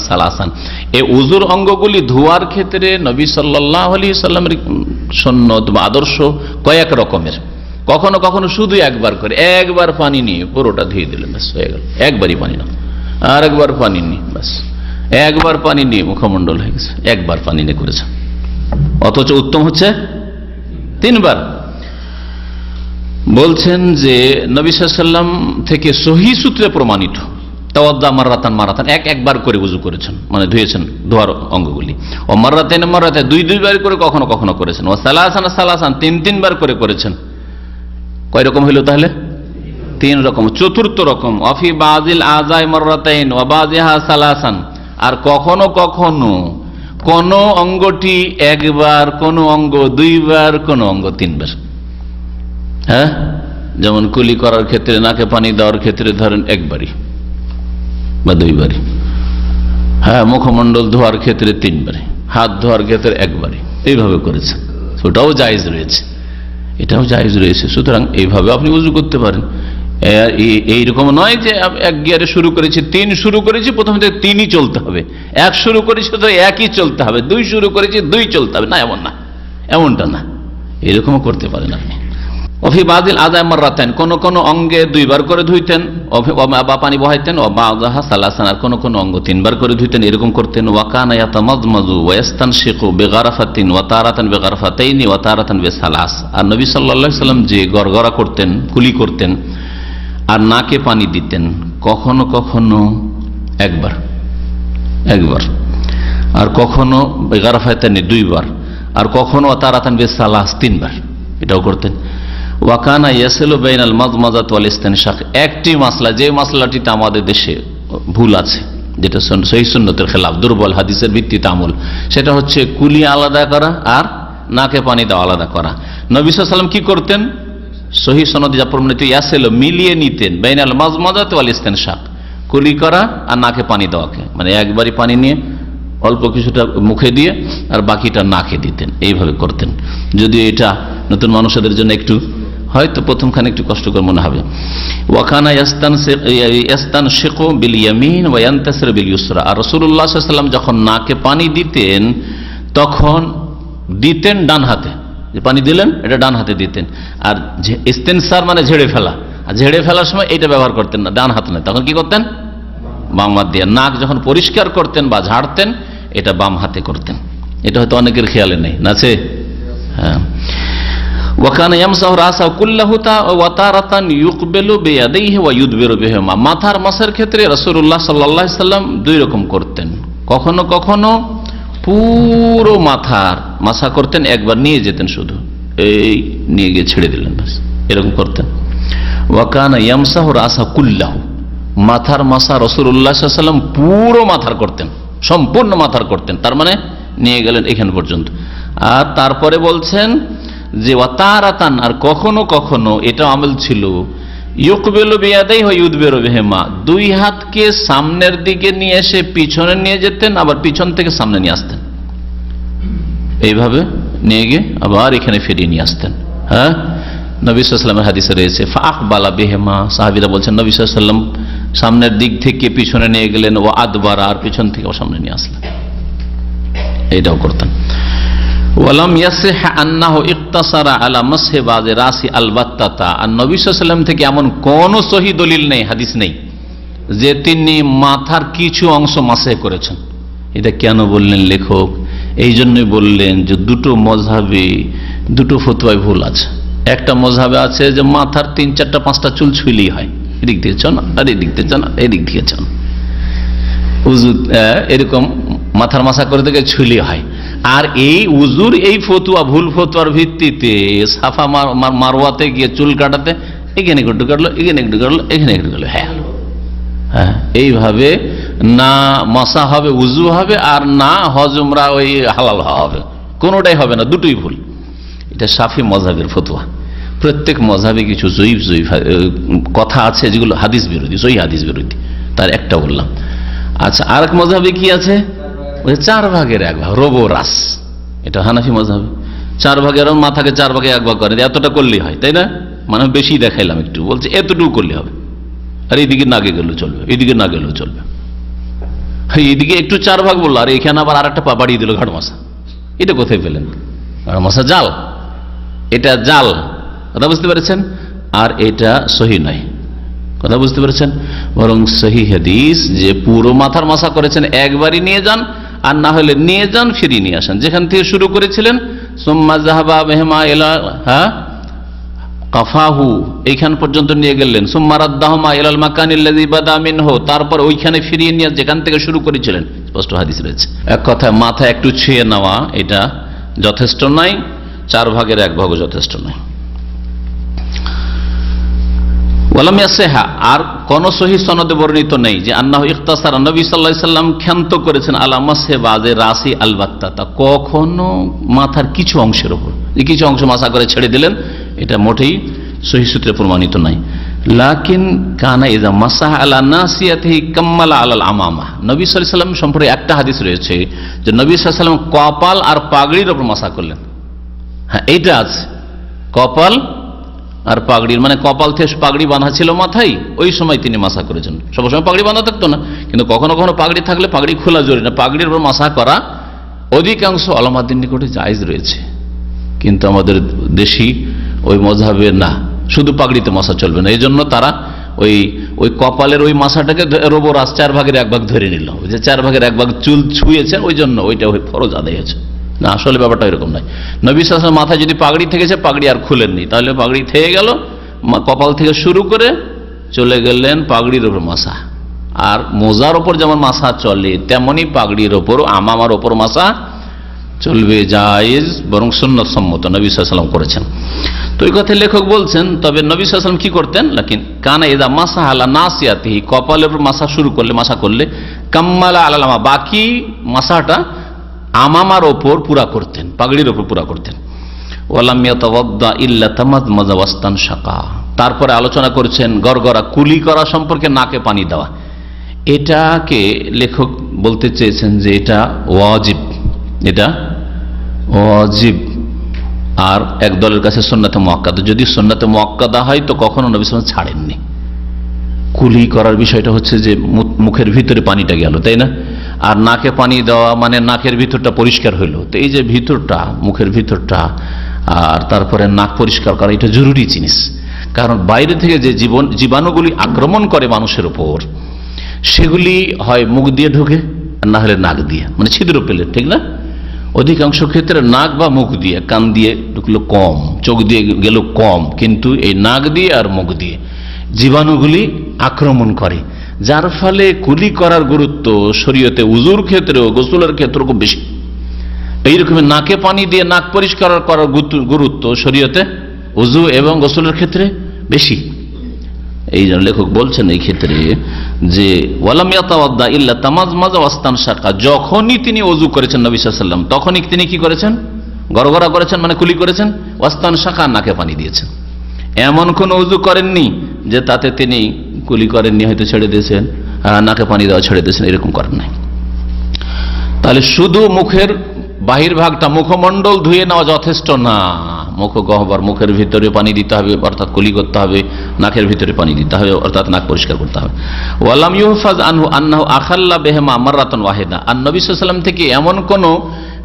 সালাসান। এই উযুর অঙ্গগুলি ধোয়ার ক্ষেত্রে নবী সাল্লাল্লাহু আলাইহি ওয়াসাল্লামের সুন্নত বা আদর্শ কয়েক রকমের। কখনো কখনো শুধু একবার পানি নিয়ে পুরোটা ধুয়ে দিলেন, ব্যাস হয়ে গেল, একবারই পানি না, আর একবার পানি নিয়ে, ব্যাস একবার পানি নিয়ে মুখমণ্ডল হয়ে গেছে, একবার পানি নিয়ে করেছেন। অথচ উত্তম হচ্ছে 3 বার। বলছেন যে নবী সাল্লাল্লাহু আলাইহি ওয়াসাল্লাম থেকে সহিহ সূত্রে প্রমাণিত, তাওয়াদ্দা মাররাতান একবার করে ওযু করেছেন, মানে ধুয়েছেন ধোয়ার অঙ্গগুলি। ও মাররাতাইন 2 বার করে কখনো কখনো করেছেন। ও সালাসান 3 বার করে করেছেন। কয় রকম হইল তাহলে? 3 রকম। চতুর্থ রকম, অফি বাযিল আযাই মাররাতাইন ওয়া বাযিহা সালাসান, আর কখনো কখনো কোন অঙ্গটি 1 বার, কোন অঙ্গ 2 বার, কোন অঙ্গ 3 বার। হ্যাঁ, যেমন কুলি করার ক্ষেত্রে, নাকে পানি দেওয়ার ক্ষেত্রে ধরেন 1 বারই বা 2 বারই, হ্যাঁ, মুখমণ্ডল ধোয়ার ক্ষেত্রে 3 বারই, হাত ধোয়ার ক্ষেত্রে 1 বারই, এইভাবে করেছেন। ওটাও জায়েজ রয়েছে, এটাও জায়েজ রয়েছে। সুতরাং এইভাবে আপনি উযু করতে পারেন। এইরকম নয় যে 1 গিয়ারে শুরু করেছি, 3 শুরু করেছি, প্রথমে 3ই চলতে হবে। 1 শুরু করেছি তো 1ই চলতে হবে, 2 শুরু করেছি 2 চলতে হবে, না এমন না, এমনটা না, এরকমও করতে পারেন আপনি। অফি বাযিল আযাই মাররাতাইন, কোন কোন অঙ্গে 2 বার করে ধুইতেন বা পানি বহাইতেন। ও বাযাহা সালাসান, আর কোন কোন অঙ্গ 3 বার করে ধুইতেন, এরকম করতেন। ওয়া কানা ইয়াতামাযমাযু ওয়া ইস্তানশিকু বিগারাফাতিন ওয়া তারাতান বিগারাফাতাইনি ওয়া তারাতান বিসালাস, আর নবী সাল্লাল্লাহু আলাইহি ওয়াসাল্লাম যে গড়গড়া করতেন, কুলি করতেন, আর নাকে পানি দিতেন কখনো কখনো 1 বার, আর কখনো গারাফায়তানি 2 বার, আর কখনো তারাতান বিসালাস 3 বার, এটাও করতেন। ওয়াকানা ইয়াসিলু বাইনাল মাযমাযাত ওয়াল ইসতিনশাক, একটি মাসলা, যে মাসলাটিতে আমাদের দেশে ভুল আছে, যেটা সহিহ সুন্নতের খেলাফ, দুর্বল হাদিসের ভিত্তিতে আমল, সেটা হচ্ছে কুলি আলাদা করা আর নাকে পানি দেওয়া আলাদা করা। নবী সাল্লাল্লাহু আলাইহি ওয়াসাল্লাম কি করতেন? সহিহ সনদে যা প্রমাণিত, ইয়াসিলু মিলিয়ে নিতেন বাইনাল মাযমাযাত ওয়াল ইসতিনশাক, কুলি করা আর নাকে পানি দেওয়াকে, মানে একবারই পানি নিয়ে অল্প কিছুটা মুখে দিয়ে আর বাকিটা নাকে দিতেন, এইভাবে করতেন। যদিও এটা নতুন মানুষদের জন্য একটু হয়তো প্রথমখানে একটু কষ্টকর মনে হবে। ওয়াকানা ইয়াস্তানশিকু বিল ইয়ামিন ওয়া ইয়ানতাসিরু বিল ইউসরা, আর রাসূলুল্লাহ সাল্লাল্লাহু আলাইহি ওয়াসাল্লাম যখন নাকে পানি দিতেন তখন দিতেন ডান হাতে, যে পানি দিলেন এটা ডান হাতে দিতেন। আর ইস্তেনসার মানে ঝেড়ে ফেলা, আর ঝেড়ে ফেলার সময় এটা ব্যবহার করতেন না, ডান হাত নয়, তখন কি করতেন? বাম হাত দিয়ে। নাক যখন পরিষ্কার করতেন বা ঝাড়তেন এটা বাম হাতে করতেন। এটা হয়তো অনেকের খেয়ালে নেই, নাছে? হ্যাঁ। ওয়াকানা ইয়ামসাহু রাসাহু কুল্লাহু ওয়া তারাতান ইউকবিলু বিয়াদিহি ওয়া ইউদবিরু বিহিমা, মাথার মাসার ক্ষেত্রে রাসূলুল্লাহ সাল্লাল্লাহু আলাইহি ওয়াসাল্লাম 2 রকম করতেন। কখনো কখনো পুরো মাথার মাসা করতেন, একবার নিয়ে যেতেন, শুধু এই নিয়ে গিয়ে ছেড়ে দিলেন, বাস এরকম করতেন। ওয়াকানা ইয়ামসাহু রাসাহু কুল্লাহু, মাথার মাসা রাসূলুল্লাহ সাল্লাল্লাহু আলাইহি ওয়াসাল্লাম পুরো মাথার করতেন, সম্পূর্ণ মাথার করতেন, তার মানে নিয়ে গেলেন এখান পর্যন্ত। আর তারপরে বলছেন যে ওয়াতারাতান, আর কখনো কখনো এটা আমল ছিল, ইউকবিলু বিয়াদাইহি ওয়া ইউদবিরু বিহিমা, 2 হাতকে সামনের দিকে নিয়ে এসে পিছনে নিয়ে যেতেন, আবার পিছন থেকে সামনে নিয়ে আসতেন, এইভাবে নিয়ে গিয়ে আবার এখানে ফিরিয়ে নিয়ে আসতেন। হ্যাঁ, নবী সাল্লাল্লাহু আলাইহি ওয়াসাল্লামের হাদিসে রয়েছে ফাআকবালা বিহিমা, সাহাবীরা বলছেন নবী সাল্লাল্লাহু আলাইহি ওয়াসাল্লাম সামনের দিক থেকে পিছনে নিয়ে গেলেন, ও আদবারা, আর পিছন থেকে সামনে নিয়ে আসলেন, এইটাও করতেন। ওয়ালাম ইয়াসিহ আন্নাহু ইকতাসারা আলা মাসহি বাযি রাসি আলবাত্তাতা, আর নবী সাল্লাল্লাহু আলাইহি ওয়াসাল্লাম থেকে এমন কোন সহিহ দলিল নেই, হাদিস নেই যে তিনি মাথার কিছু অংশ মাসে করেছেন। এটা কেন বললেন লেখক? এই জন্যই বললেন যে 2 মযহাবে 2 ফতোয়ায় ভুল আছে। একটা মযহাবে আছে যে মাথার 3, 4, 5টা চুল ছুইলেই হয়, এদিক দিয়ে চান আর এদিক দিয়ে চান, এদিক দিয়ে চান, উযু এরকম মাথার মাসা করে থেকে ছুইলেই হয়। আর এই উজুর এই ফতুয়া, ভুল ফতুয়ার ভিত্তিতে সাফা মারওয়াতে গিয়ে চুল কাটাতে এখানে একটু কাটলো, এখানে একটু কাটলো, এখানে একটু কাটলো, হ্যাঁ হ্যাঁ, এইভাবে না মাসা হবে, উজু হবে, আর না হজ উমরা ওই হালাল হবে, কোনোটাই হবে না, 2টোই ভুল। এটা শাফি মযহাবের ফতোয়া। প্রত্যেক মযহাবে কিছু জয়ীফ কথা আছে যেগুলো হাদিস বিরোধী, সহিহ হাদিস বিরোধী, তার একটা বললাম। আচ্ছা, আরেক মযহাবে কি আছে? 4 ভাগের 1 ভাগ, রবো রাস, এটা হানাফি মযহাবে। 4 ভাগের মাথাকে 4 ভাগে 1 ভাগ করে, এতটা করলেই হয়, তাই না? মানে বেশি দেখাইলাম একটু, বলছে এতটুকু করলে হবে, আর এইদিকে না গেলেও চলবে, এইদিকে না গেলেও চলবে। এইদিকে একটু 4 ভাগ বললো, আর এখানে আবার আরেকটা পা বাড়িয়ে দিল, ঘাড় মশা। এটা কোথায় পেলেন? ঘাড় মশা জাল, এটা জাল, কথা বুঝতে পেরেছেন? আর এটা সহিহ নয়, কথা বুঝতে পেরেছেন? বরং সহিহ হাদিস যে পুরো মাথার মাসা করেছেন, একবারই নিয়ে যান, আর না হলে নিয়ে যান ফিরিয়ে নিয়ে আসেন, যেখান থেকে শুরু করেছিলেন। সুম্মা যাহাবা বিহিমা ইলা কাফাহু, এইখান পর্যন্ত নিয়ে গেলেন। সুম্মা রাদ্দাহুমা ইলাল মাকানিল্লাযী বাদা মিনহু, তারপর ওইখানে ফিরিয়ে নিয়ে যেখান থেকে শুরু করেছিলেন, স্পষ্ট হাদিস রয়েছে। এক কথায় মাথা একটু ছুঁয়ে নেওয়া এটা যথেষ্ট নয়, 4 ভাগের 1 ভাগও যথেষ্ট নয়। ওয়ালাম ইয়াসিহা, আর কোন সহিহ সনদে বর্ণিত নেই যে আন্নাহু ইখতাসারা, নবী সাল্লাল্লাহু আলাইহি ওয়াসাল্লাম ক্ষান্ত করেছেন আলা মাসহি বাযি রাসি আলবাত্তাতা, কখনো মাথার কিছু অংশের উপর, যে কিছু অংশ মাসা করে ছেড়ে দিলেন, এটা মোটেই সহিহ সূত্রে প্রমাণিত নয়। লাকিন কানা ইযা মাসাহা আলা নাসিয়াতিহি কাম্মালা আলাল আমামা, নবী সাল্লাল্লাহু আলাইহি ওয়াসাল্লাম সম্পর্কে একটা হাদিস রয়েছে যে নবী সাল্লাল্লাহু আলাইহি ওয়াসাল্লাম কপাল আর পাগড়ির উপর মাসা করলেন। হ্যাঁ, এইটা আছে, কপাল আর পাগড়ির, মানে কপাল থেকে পাগড়ি বাঁধা ছিল মাথায়, ওই সময় তিনি মাসা করেছেন। সবসময় পাগড়ি বাঁধা থাকতো না, কিন্তু কখনো কখনো পাগড়ি থাকলে পাগড়ি খোলা জরুরি না, পাগড়ির উপর মাসা করা অধিকাংশ উলামাদের নিকটে জায়েজ রয়েছে। কিন্তু আমাদের দেশি ওই মযহাবে না, শুধু পাগড়িতে মাসা চলবে না, এই জন্য তারা ওই কপালের ওই মাসাটাকে রবো রাস 4 ভাগের 1 ভাগ ধরে নিল, যে 4 ভাগের 1 ভাগ চুল ছুঁয়েছেন, ওই জন্য ওইটা ফরজ আদায় হয়েছে। না, আসলে ব্যাপারটা এরকম নয়। নবী সাল্লাল্লাহু আলাইহি ওয়াসাল্লাম মাথায় যদি পাগড়ি থেকেছে, পাগড়ি আর খুলেননি, তাহলে পাগড়ি থেকে গেল, কপাল থেকে শুরু করে চলে গেলেন পাগড়ির উপর মাসা, আর মোজার ওপর যেমন মাসা চলে তেমনি পাগড়ির ওপর আমামার ওপর মাসা চলবে, জায়েজ, বরং সুন্নাত সম্মত, নবী সাল্লাল্লাহু আলাইহি ওয়াসাল্লাম করেছেন। তো এই কথায় লেখক বলছেন, তবে নবী সাল্লাল্লাহু আলাইহি ওয়াসাল্লাম কি করতেন, লাকিন কানা ইযা মাসাহা আলা নাসিয়াতিহি, কপালের উপর মাসা শুরু করলে, মাসা করলে, কাম্মালা আলা লামা, বাকি মাসাটা আমামার ওপর পুরা করতেন, পাগড়ির ওপর পুরা করতেন। ওয়ালাম ইয়াতাওয়াদ্দা ইল্লা তামাদমাযা ওয়াস্তানশাকা, তারপরে আলোচনা করছেন গড়গড়া কুলি করা সম্পর্কে, নাকে পানি দেওয়া। এটাকে লেখক বলতে চেয়েছেন যে এটা ওয়াজিব, এটা ওয়াজিব, আর এক দলের কাছে সুন্নাতে মুআক্কাদা। যদি সুন্নাতে মুআক্কাদা হয় তো কখনো নবী সাল্লাল্লাহু আলাইহি ওয়াসাল্লাম ছাড়েননি। কুলি করার বিষয়টা হচ্ছে যে মুখের ভিতরে পানিটা গেল, তাই না? আর নাকে পানি দেওয়া মানে নাকের ভিতরটা পরিষ্কার হইলো। তো এই যে ভিতরটা, মুখের ভিতরটা আর তারপরে নাক পরিষ্কার করা, এটা জরুরি জিনিস। কারণ বাইরে থেকে যে জীবাণুগুলি আক্রমণ করে মানুষের উপর, সেগুলি হয় মুখ দিয়ে ঢোকে আর না হলে নাক দিয়ে, মানে ছিদ্র পেলে, ঠিক না? অধিকাংশ ক্ষেত্রে নাক বা মুখ দিয়ে, কান দিয়ে ঢুকলো কম, চোখ দিয়ে গেল কম, কিন্তু এই নাক দিয়ে আর মুখ দিয়ে জীবাণুগুলি আক্রমণ করে, যার ফলে কুলি করার গুরুত্ব শরীয়তে উজুর ক্ষেত্রেও গোসলের ক্ষেত্রে খুব বেশি। এইরকম নাকে পানি দিয়ে নাক পরিষ্কার করার গুরুত্ব শরীয়তে উজু এবং গোসলের ক্ষেত্রে বেশি। এই জন্য লেখক বলছেন এই ক্ষেত্রে যে ওয়ালাম ইয়াতাওয়াদ্দা ইল্লা তামাজমাযা ওয়াস্তানশাকা, যখনই তিনি ওযু করেছেন নবী সাল্লাল্লাহু আলাইহি ওয়াসাল্লাম, তখনই তিনি কি করেছেন, গড়গড়া করেছেন, মানে কুলি করেছেন, ওয়াস্তানশাকা, নাকে পানি দিয়েছেন। এমন কোন ওযু করেননি যে তাতে তিনি কুলি করেননি, হয়তো ছেড়ে দিয়েছেন, নাকে পানি দেওয়া ছেড়ে দিয়েছেন, এরকম করেন নাই। তাহলে শুধু মুখের বাহির ভাগটা, মুখমণ্ডল ধুয়ে নেওয়া যথেষ্ট না, মুখ গহ্বর, মুখের ভিতরে পানি দিতে হবে, অর্থাৎ কুলি করতে হবে, নাকের ভিতরে পানি দিতে হবে, অর্থাৎ নাক পরিষ্কার করতে হবে। ওয়ালাম ইউহফাজ আনহু আন্নাহু আখাল্লা বিহিমা মাররাতান ওয়াহিদা, আর নবী সাল্লাল্লাহু আলাইহি ওয়াসাল্লাম থেকে এমন কোন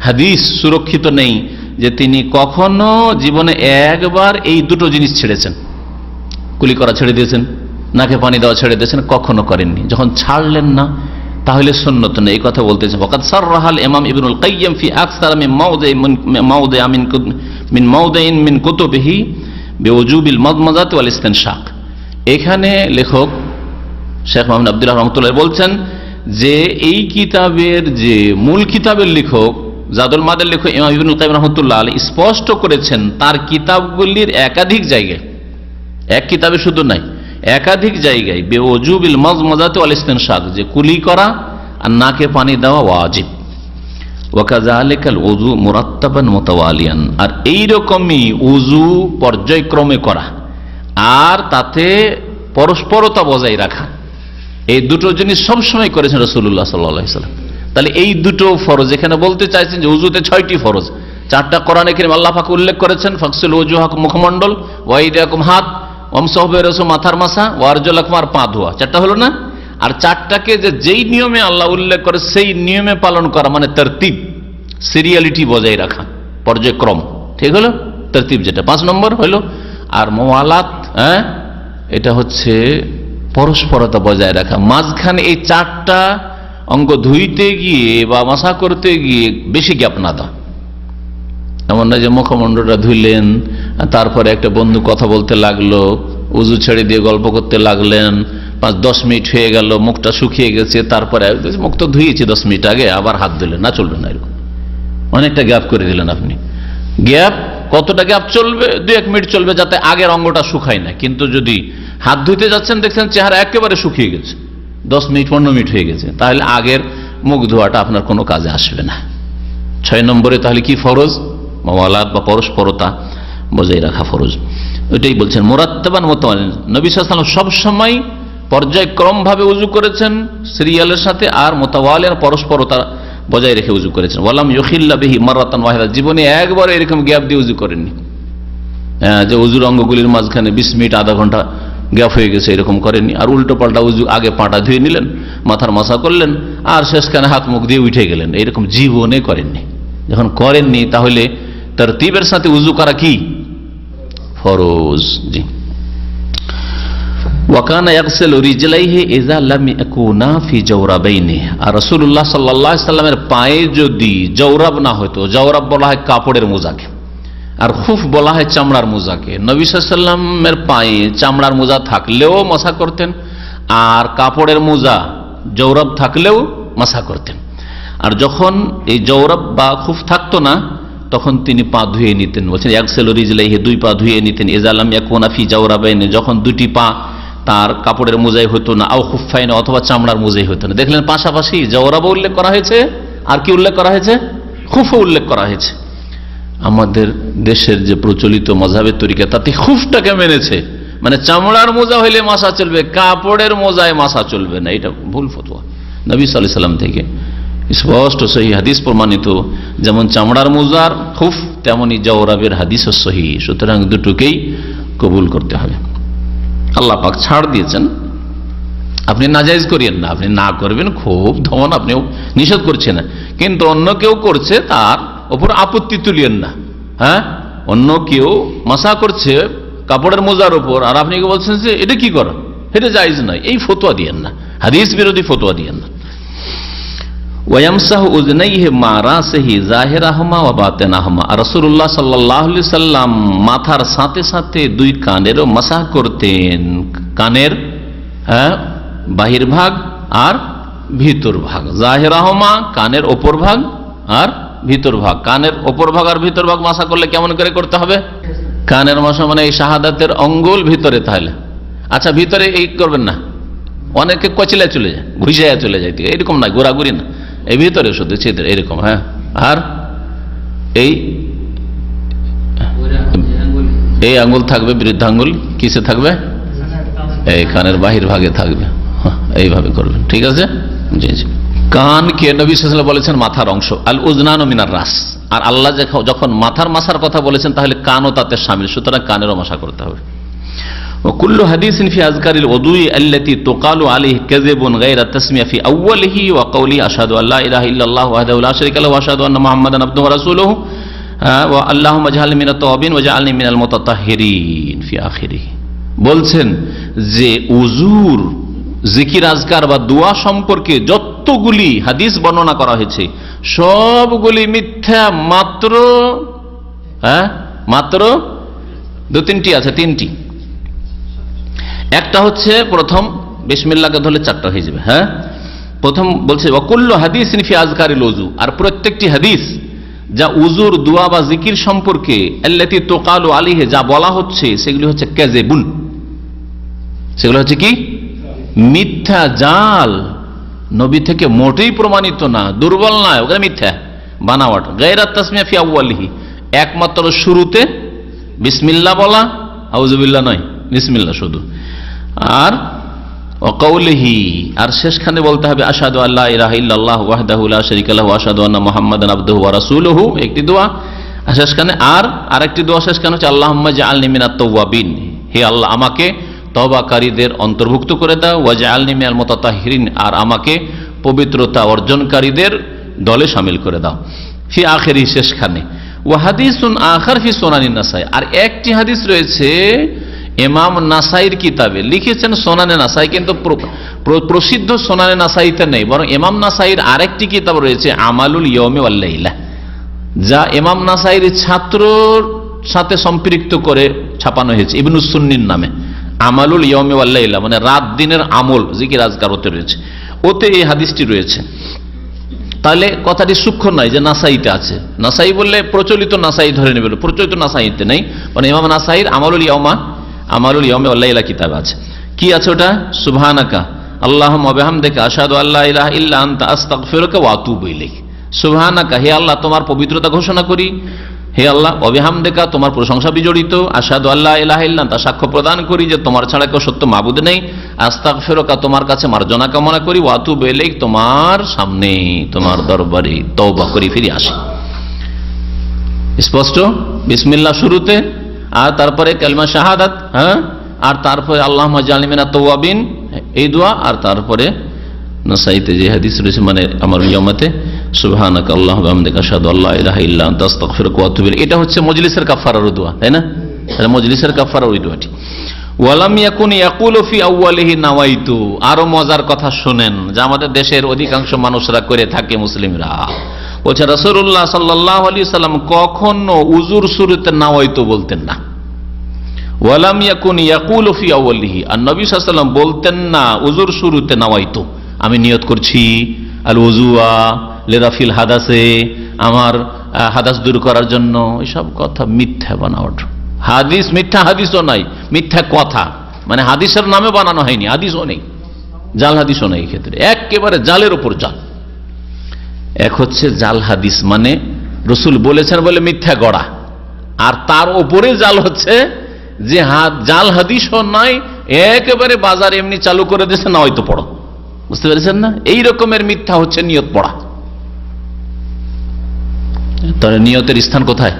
হাদিস সুরক্ষিত নেই যে তিনি কখনো জীবনে একবার এই দুটো জিনিস ছেড়েছেন, কুলি করা ছেড়ে দিয়েছেন, নাকে পানি দেওয়া ছেড়ে দিয়েছেন, কখনো করেননি। যখন ছাড়লেন না তাহলে সুন্নত নেই, এই কথা বলতেছেন। ওয়াকাদ সাররাহাল ইমাম ইবনুল কাইয়্যিম ফি আকসার মিন মাওদিইন মিন কুতুবিহি বিউজুবিল মাযমাযাতি ওয়াল ইসতিনশাক। এখানে লেখক শেখ মুহাম্মদ আব্দুল্লাহ রাহমাতুল্লাহ বলছেন যে এই কিতাবের যে মূল কিতাবের লেখক, জাদুল মাদের লেখক ইমাম ইবনুল কাইয়্যিম রাহমাতুল্লাহ আলাইহি স্পষ্ট করেছেন তার কিতাবগুলির একাধিক জায়গায়, এক কিতাবে শুধু নাই, একাধিক জায়গায় বিউজুবিল মাযমাযাতি ওয়াল ইসতিনশাক, যে কুলি করা আর নাকে পানি দেওয়া ওয়াজিব। ওয়াকাযালিকাল উযু মুরাত্তাবান মুতাওয়ালিয়ান, আর এইরকমই উযু পর্যায়ক্রমে করা আর তাতে পরস্পরতা বজায় রাখা, এই দুটো জিনিস সবসময় করেছেন রাসূলুল্লাহ সাল্লাল্লাহু আলাইহি ওয়াসাল্লাম। তাহলে এই দুটো ফরজ, এখানে বলতে চাইছেন যে উযুতে 6টি ফরজ, 4টা কোরআনে কারীম আল্লাহ পাক উল্লেখ করেছেন, ফাগসিলু ওয়াজহাকুম, মুখমণ্ডল, ওয়া আইদিয়াকুম, হাত, ওয়ামসাহু বিরাসিকুম, মাথার মাসা, ওয়া আরজুলাকুম, আর পা ধোয়া, 4টা হলো না? আর 4টাকে যে যেই নিয়মে আল্লাহ উল্লেখ করে সেই নিয়মে পালন করা, মানে তরতিব, সিরিয়ালিটি বজায় রাখা, পর্যায়ক্রম, ঠিক হলো তরতিব যেটা 5 নম্বর হলো। আর মুওয়ালাত, এটা হচ্ছে পরস্পরতা বজায় রাখা, মাঝখানে এই 4টা অঙ্গ ধুইতে গিয়ে বা মাসা করতে গিয়ে বেশি গ্যাপ না দাও। এমন না যে মুখমণ্ডলটা ধুইলেন, তারপরে একটা বন্ধু কথা বলতে লাগলো, উজু ছেড়ে দিয়ে গল্প করতে লাগলেন, 5-10 মিনিট হয়ে গেল, মুখটা শুকিয়ে গেছে, তারপরে মুখ তো ধুয়েছি 10 মিনিট আগে, আবার হাত ধুলেন, না, চলবে না। এরকম অনেকটা গ্যাপ করে দিলেন আপনি। গ্যাপ কতটা গ্যাপ চলবে? 2-1 মিনিট চলবে, যাতে আগের অঙ্গটা শুকায় না। কিন্তু যদি হাত ধুইতে যাচ্ছেন, দেখছেন চেহারা একেবারে শুকিয়ে গেছে, 10 মিনিট 15 মিনিট হয়ে গেছে, তাহলে আগের মুখ ধোয়াটা আপনার কোনো কাজে আসবে না। 6 নম্বরে তাহলে কি ফরজ? মুওয়ালাত বা পরস্পরতা বজায় রাখা ফরজ। ওইটাই বলছেন মুরাত্তাবান মুতাওয়ালিয়ান। নবী সাল্লাল্লাহু আলাইহি ওয়াসাল্লাম সবসময় পর্যায়ক্রম ভাবে উযু করেছেন সিরিয়ালের সাথে, আর মুতাওয়ালিয়ান, পরস্পরতা বজায় রেখে উযু করেছেন। ওয়ালাম ইউখিল্লা বিহি মাররাতান ওয়াহিদা, জীবনে একবার এরকম গ্যাপ দিয়ে উযু করেননি, যে উযুর অঙ্গগুলির মাঝখানে 20 মিনিট আধা ঘন্টা গ্যাপ হয়ে গেছে, এরকম করেননি। আর উল্টো পাল্টা উযু, আগে পাটা ধুয়ে নিলেন, মাথার মাসা করলেন, আর শেষখানে হাত মুখ দিয়ে উঠে গেলেন, এরকম জীবনে করেননি। যখন করেননি তাহলে তরতিবের সাথে উযু করা কি ফরজ। জি। ওয়াকানা ইয়াগসিলু রিজলাইহি ইযা লাম ইয়াকুনা ফি জাওরাবাইনি, আর রাসূলুল্লাহ সাল্লাল্লাহু আলাইহি সাল্লামের পায়ে যদি জাওরাব না হতো, জাওরাব বলা হয় কাপড়ের মোজাকে, আর খুফ বলা হয় চামড়ার মোজাকে। নবী সাল্লাল্লাহু আলাইহি সাল্লামের পায়ে চামড়ার মোজা থাকলেও মশা করতেন, আর কাপড়ের মোজা জওরাব থাকলেও মাসা করতেন। আর যখন এই জওরাব বা খুফ থাকতো না তখন তিনি পা ধুয়ে নিতেন। বলছেন ইয়াগসিলু রিজলাইহি, দুই পা ধুয়ে নিতেন। ইযা লাম ইয়াকুনা ফি জাওরাবাইনি, যখন দুটি পা তার কাপড়ের মোজাই হতো না, আও খুফাইন, অথবা চামড়ার মোজাই হতো না। দেখলেন পাশাপাশি জওরাবও উল্লেখ করা হয়েছে, আর কি উল্লেখ করা হয়েছে? খুফও উল্লেখ করা হয়েছে। আমাদের দেশের যে প্রচলিত মাযহাবের তরিকা তাতে খুফটাকে মেনেছে, মানে চামড়ার মোজা হইলে মাসা চলবে, কাপড়ের মোজায় মাসা চলবে না। এটা ভুল ফতোয়া নবী সাল্লাল্লাহু আলাইহি সাল্লাম থেকে স্পষ্ট সহি হাদিস প্রমাণিত। যেমন চামড়ার মোজার খুফ, তেমনি জওরাবের হাদিস সহি। সুতরাং দুটোকেই কবুল করতে হবে। আল্লাহ পাক ছাড় দিয়েছেন, আপনি নাজায়েজ করিয়েন না, আপনি না করবেন খুব ধন, আপনিও নিষেধ করছেন না, কিন্তু অন্য কেউ করছে তার ওপর আপত্তি তুলিয়েন না। হ্যাঁ, অন্য কেউ মাসা করছে কাপড়ের মোজার উপর, আর আপনি কি বলছেন যে এটা কি করা, এটা জায়েজ নয়, এই ফতোয়া দিয়েন না, হাদিস বিরোধী ফতোয়া দিয়েন না। ওয়ায়ামসাহু উযনাইহি মা রাসিহি যাহিরাহুমা ওয়া বাতিনাহুমা, রাসূলুল্লাহ সাল্লাল্লাহু আলাইহি সাল্লাম মাথার সাথে সাথে দুই কানেরও মাসাহ করতেন। কানের বাহির ভাগ আর ভিতর ভাগ, যাহিরাহুমা কানের ওপর ভাগ আর ভিতর ভাগ। কানের ওপর ভাগ আর ভিতর ভাগ মাসাহ করলে কেমন করে করতে হবে? কানের মাসা মানে এই শাহাদাতের আঙ্গুল ভিতরে, তাহলে আচ্ছা ভিতরে এই করবেন না, অনেকে কচলে চলে যায়, ঘুষাইয়া চলে যায়, এরকম না, গোড়াগুড়ি না, এই ভিতরে শুধু ছিদ্র এরকম। হ্যাঁ, আর এই আঙ্গুল থাকবে, বৃদ্ধাঙ্গুল কিসে থাকবে? এই কানের বাহির ভাগে থাকবে, এইভাবে করবেন, ঠিক আছে? জি জি। কানকে নবী সাল্লাল্লাহু আলাইহি ওয়াসাল্লাম বলেছেন মাথার অংশ, আল উযনানু মিনার রাস। আর আল্লাহ যখন মাথার মাসার কথা বলেছেন তাহলে কানও তাতে শামিল, সুতরাং কানেরও মাসা করতে হবে। وكل حديث في أذكار الوضوء التي تقال عليه كذب غير التسمية في أوله وقوله أشهد أن لا إله إلا الله وحده لا شريك له وأشهد أن محمدا عبده ورسوله اللهم اجعلني من التوابين واجعلني من المتطهرين في آخره। বলছেন যে উজুর জিকির আজকার বা দোয়া সম্পর্কে যতগুলি হাদিস বর্ণনা করা হয়েছে সবগুলি মিথ্যা, মাত্র দু তিনটি আছে, তিনটি। একটা হচ্ছে প্রথম বিসমিল্লাহকে ধরলে চারটা হয়ে যাবে। হ্যাঁ, প্রথম বলছে ওয়াকুল্লু হাদিসিন ফি আযকারিল ওযু, আর প্রত্যেকটি হাদিস যা উজুর দোয়া বা জিকির সম্পর্কে আল্লাতী তুকালু আলাইহি, যা বলা হচ্ছে সেগুলি হচ্ছে কাযিবুন, সেগুলো হচ্ছে কি? মিথ্যা, জাল, নবী থেকে মোটেই প্রমাণিত না, দুর্বল নয়, ওখানে মিথ্যা বানাওয়াট। গায়রাত তাসমিয়া ফি আউয়ালিহি, একমাত্র শুরুতে বিসমিল্লাহ বলা, আউযুবিল্লাহ নয়, বিসমিল্লাহ শুধু। আর ওয়াকাউলিহি, আর শেষখানে বলতে হবে আশহাদু আল্লা ইলাহা ইল্লাল্লাহ ওয়াহদাহু লা শারীকা লাহু ওয়া আশহাদু আন্না মুহাম্মাদান আবদুহু ওয়া রাসূলুহু, একটি দোয়া। আর শেষখানে আর আরেকটি দোয়া শেষখানে হচ্ছে আল্লাহুম্মা জাআলনি মিনাত তাওয়াবিন, হে আল্লাহ আমাকে তওবাকারীদের অন্তর্ভুক্ত করে দাও, ওয়া জাআলনি মিনাল মুতাতাহহিরিন, আর আমাকে পবিত্রতা অর্জনকারীদের দলে শামিল করে দাও। ফি আখিরি, শেষখানে। ওয়া হাদিসুন আখার ফি সুনানিন নাসাই, আর একটি হাদিস রয়েছে ইমাম নাসাইর কিতাবে, লিখেছেন সুনানে নাসাই, কিন্তু প্রসিদ্ধ সুনানে নাসাইতে নেই, বরং ইমাম নাসাইর আরেকটি কিতাব রয়েছে আমালুল ইয়াউমি ওয়াল লাইলা, যা ইমাম নাসাইর ছাত্রর সাথে সম্পৃক্ত করে ছাপানো হয়েছে ইবনুস সুন্নির নামে। আমালুল ইয়াউমি ওয়াল লাইলা মানে রাত দিনের আমল, জিকির আজকার ওতে রয়েছে, ওতে এই হাদিসটি রয়েছে। তাহলে কথাটি সূক্ষ্ম নয় যে নাসাইতে আছে, নাসাই বললে প্রচলিত নাসাই ধরে নেবে, প্রচলিত নাসাইতে নেই, মানে ইমাম নাসাইর আমালুল ইয়াউমি ওয়াল লাইলা কিতাব আছে। কি আছে ওটা? সুবহানাকা আল্লাহুম্মা ওয়া বিহামদিকা আশহাদু আল্লা ইলাহা ইল্লা আনতা আস্তাগফিরুকা ওয়া আতুবু ইলাইক। সুবহানাকা, হে আল্লাহ তোমার পবিত্রতা ঘোষণা করি, হে আল্লাহ, ওয়া বিহামদিকা তোমার প্রশংসা বিজড়িত, আশহাদু আল্লা ইলাহা ইল্লা আনতা সাক্ষ্য প্রদান করি যে তোমার ছাড়া কেউ সত্য মাবুদ নেই, আস্তাগফিরুকা তোমার কাছে মার্জনা কামনা করি, ওয়া আতুবু ইলাইক তোমার সামনে তোমার দরবারে তওবা করি, ফিরে আসি। স্পষ্ট বিসমিল্লাহ শুরুতে, আর তারপরে কালিমা শাহাদাত, হ্যাঁ, আর তারপরে আল্লাহুম্মা জাআলনি মিনাত তাওয়াবিন এই দোয়া, আর তারপরে নাসাইতে যে হাদিস রয়েছে মানে আমার ইয়ামাতে সুবহানাকা আল্লাহুম্মা ওয়া বিহামদিকা আশহাদু আল্লা ইলাহা ইল্লা আনতা আস্তাগফিরুকা ওয়া আতুবু ইলাইক। এটা হচ্ছে মজলিসের কাফারার দোয়া, তাই না? তাহলে মজলিসের কাফারা ওই দোয়াটি। ওয়ালাম ইয়াকুন ইয়াকুলু ফি আউয়ালিহি নাওয়াইতু, আরো মজার কথা শুনেন যা আমাদের দেশের অধিকাংশ মানুষরা করে থাকে, মুসলিমরা। বলছে রাসূলুল্লাহ সাল্লাল্লাহু আলাইহি সাল্লাম কখনো উজুর শুরুতে নাওয়াইতু বলতেন না। ওয়ালাম ইয়াকুন ইয়াকুলু ফি আউয়ালিহি, আর নবী সাল্লাল্লাহু আলাইহি সাল্লাম বলতেন না উজুর শুরুতে নাওয়াইতু, আমি নিয়ত করছি আল ওজুয়া লেরাফিল হাদাসে, আমার হাদাস দূর করার জন্য, এসব কথা মিথ্যা বানাওয়াট। হাদিস মিথ্যা হাদিসও নাই, মিথ্যা কথা, মানে হাদিসের নামে বানানো হয়নি, হাদিসও নেই, জাল হাদিসও নেই। এই ক্ষেত্রে একেবারে জালের উপর জাল। এক হচ্ছে জাল হাদিস, মানে রসুল বলেছেন বলে মিথ্যা গড়া, আর তার উপরে জাল হচ্ছে যে জাল হাদিসও নাই, একেবারে বাজার এমনি চালু করে দিয়েছে, না হয়তো পড়ো। বুঝতে পেরেছেন না? এই রকমের মিথ্যা হচ্ছে নিয়ত পড়া। তাহলে নিয়তের স্থান কোথায়?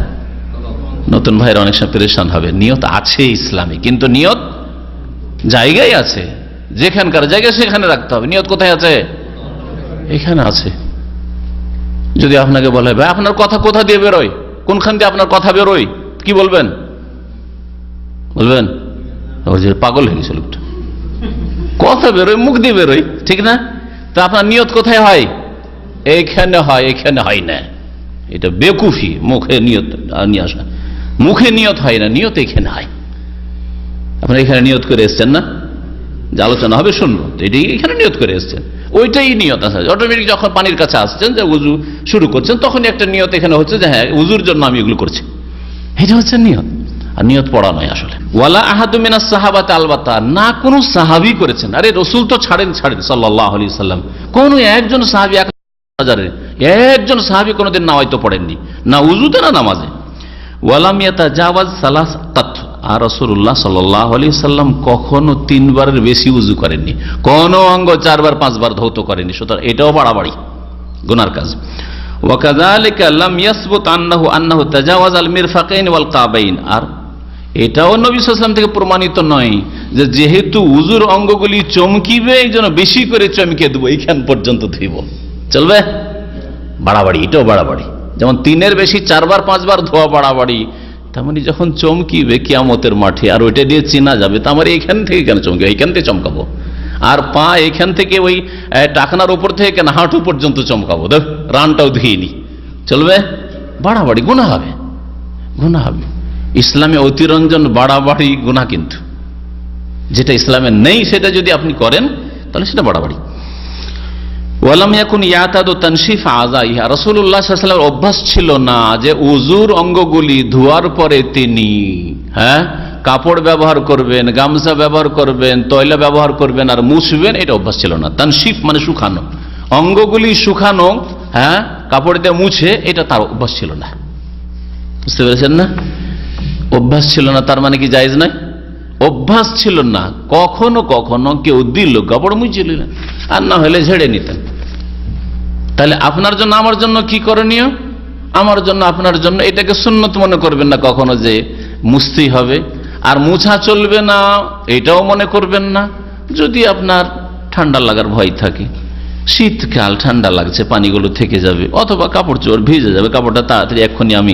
নতুন ভাইয়ের অনেক সময় পেরেশান হবে, নিয়ত আছে ইসলামে, কিন্তু নিয়ত জায়গায় আছে, যেখানকার জায়গায় সেখানে রাখতে হবে। নিয়ত কোথায় আছে? এখানে আছে। যদি আপনাকে বলে ভাই আপনার কথা কোথা দিয়ে বেরোয়, কোনখান দিয়ে আপনার কথা বেরোয়, কি বলবেন? বলবেন ওর যে পাগল হয়ে গেছে লোকটা, কথা বেরোয় মুখ দিয়ে বেরোয়, ঠিক না? তা আপনার নিয়ত কোথায় হয়? এইখানে হয়, এখানে হয় না। এটা বেকুফি, মুখে নিয়ত নিয়ে আসা, মুখে নিয়ত হয় না, নিয়ত এখানে হয়। আপনার এখানে নিয়ত করে এসছেন না, যে আলোচনা হবে শুনবো, এটাই এখানে নিয়ত করে এসছেন, ওইটাই নিয়ত আছে। অটোমেটিক যখন পানির কাছে আসছেন, যে উজু শুরু করছেন, তখনই একটা নিয়ত এখানে হচ্ছে যে হ্যাঁ উজুর জন্য আমি এগুলো করছি, এটা হচ্ছে নিয়ত। আর নিয়ত পড়া নয় আসলে। ওয়ালা আহাদু মিনাস সাহাবাতে আলবাতা, না কোনো সাহাবী করেছেন। আরে রসুল তো ছাড়েন সাল্লাল্লাহু আলাইহি সাল্লাম, কোন একজন সাহাবী, একজন সাহাবী কোনোদিন নাওয়াইতো পড়েননি, না উজুতে না নামাজে। ওয়ালাম ইয়াতাজাওয়াজ সালাসাত, আর রাসূলুল্লাহ সাল্লাল্লাহু আলাইহি সাল্লাম কখনো 3 বারের বেশি উজু করেননি, কোন অঙ্গ 4 বার 5 বার ধৌত করেননি। সুতরাং এটাও বাড়াবাড়ি, গুনার কাজ। ওয়াকাযালিকা লাম ইয়াসবুত আন্নাহু তাজাওয়াজ আল মিরফাকাইন ওয়াল কাবাইন, আর এটাও নবী সাল্লাল্লাহু আলাইহি ওয়াসাল্লাম থেকে প্রমাণিত নয় যে যেহেতু উজুর অঙ্গগুলি চমকিবে এই জন্য বেশি করে চমকে দেবো, এইখান পর্যন্ত ধুইব, চলবে? বাড়াবাড়ি, এটাও বাড়াবাড়ি। যেমন 3-এর বেশি 4 বার 5 বার ধোয়া বাড়াবাড়ি, তেমনি যখন চমকিবে কিয়ামতের মাঠে আর ওইটা দিয়ে চেনা যাবে, তো আমার এইখান থেকে কেন চমকে, এইখান থেকে চমকাবো, আর পা এখান থেকে ওই টাকনার উপর থেকে কেন হাঁটু পর্যন্ত চমকাবো, দেখ রানটাও ধুয়ে নি, চলবে? বাড়াবাড়ি, গুনাহ হবে, গুনাহ হবে। ইসলামে অতিরঞ্জন বাড়াবাড়ি গুনাহ, কিন্তু যেটা ইসলামে নেই সেটা যদি আপনি করেন তাহলে সেটা বাড়াবাড়ি। ওয়ালাম ইয়াকুন ইয়াতাদু তানশিফ আযাইহা, রাসূলুল্লাহ সাল্লাল্লাহু আলাইহি ওয়াসাল্লামের অভ্যাস ছিল না যে উযুর অঙ্গগুলি ধোয়ার পরে তিনি কাপড় ব্যবহার করবেন, গামছা ব্যবহার করবেন, তয়লা ব্যবহার করবেন আর মুছবেন, এটা অভ্যাস ছিল না। তানশিফ মানে শুকানো, অঙ্গগুলি শুকানো, কাপড় দিয়ে মুছে, এটা তার অভ্যাস ছিল না। বুঝতে পেরেছেন না? অভ্যাস ছিল না তার মানে কি জায়েজ নয়? অভ্যাস ছিল না, কখনো কখনো কেউ দিল কাপড় মুছে নিলেন, আর না হলে ঝেড়ে নিতেন। তাহলে আপনার জন্য আমার জন্য কি করণীয়? আমার জন্য আপনার জন্য এটাকে সুন্নত মনে করবেন না কখনো যে মুছতেই হবে, আর মুছা চলবে না এটাও মনে করবেন না। যদি আপনার ঠান্ডা লাগার ভয় থাকে, শীতকাল ঠান্ডা লাগছে, পানিগুলো থেকে যাবে, অথবা কাপড় চোপড় ভিজে যাবে, কাপড়টা তাড়াতাড়ি এক্ষুনি আমি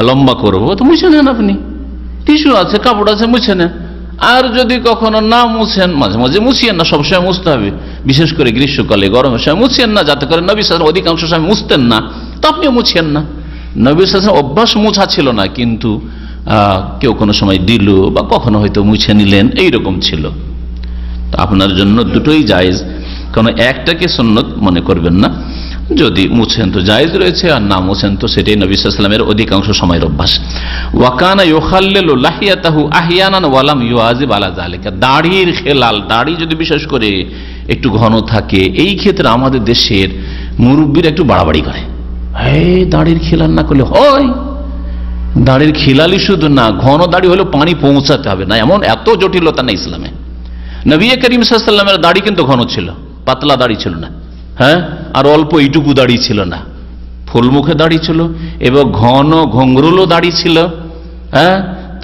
লম্বা করবো, তো মুছে নেন, আপনি টিস্যু আছে, কাপড় আছে, মুছে নেন। আর যদি কখনো না মুছেন, মাঝে মাঝে মুছিয়েন না, সবসময় মুছতে হবে, বিশেষ করে গ্রীষ্মকালে গরমের সময় মুছিয়েন না, যাতে করে নবী সাল্লাল্লাহু আলাইহি ওয়াসাল্লাম অধিকাংশ সময় মুছতেন না, তো আপনিও মুছিয়েন না। নবী সাল্লাল্লাহু আলাইহি ওয়াসাল্লাম অভ্যাস মুছা ছিল না, কিন্তু কেউ কোনো সময় দিল বা কখনো হয়তো মুছে নিলেন, এইরকম ছিল। তো আপনার জন্য দুটোই জায়েজ, কোনো একটাকে সুন্নত মনে করবেন না। যদি মুছেন তো জায়েজ রয়েছে, আর না মুছেন তো সেটাই নবী সাল্লাল্লাহু আলাইহি ওয়াসাল্লামের অধিকাংশ সময়ের অভ্যাস। ওয়া কানা ইউখাল্লিলু লাহিয়াতাহু আহইয়ানান ওয়া লাম ইউআযিব আলা যালিকা, দাড়ির খেলাল, দাড়ি যদি বিশেষ করে একটু ঘন থাকে, এই ক্ষেত্রে আমাদের দেশের মুরব্বীরা একটু বাড়াবাড়ি করে, দাড়ির খেলাল না করলে হয়। দাড়ির খেলালি শুধু না, ঘন দাড়ি হলেও পানি পৌঁছাতে হবে না, এমন এত জটিলতা না ইসলামে। নবী করিম সাল্লাল্লাহু আলাইহি ওয়াসাল্লামের দাড়ি কিন্তু ঘন ছিল, পাতলা দাড়ি ছিল না, আর অল্প এইটুকু দাড়ি ছিল না, ফুলমুখে দাড়ি ছিল এবং ঘন ঘঙ্গরুলো দাড়ি ছিল।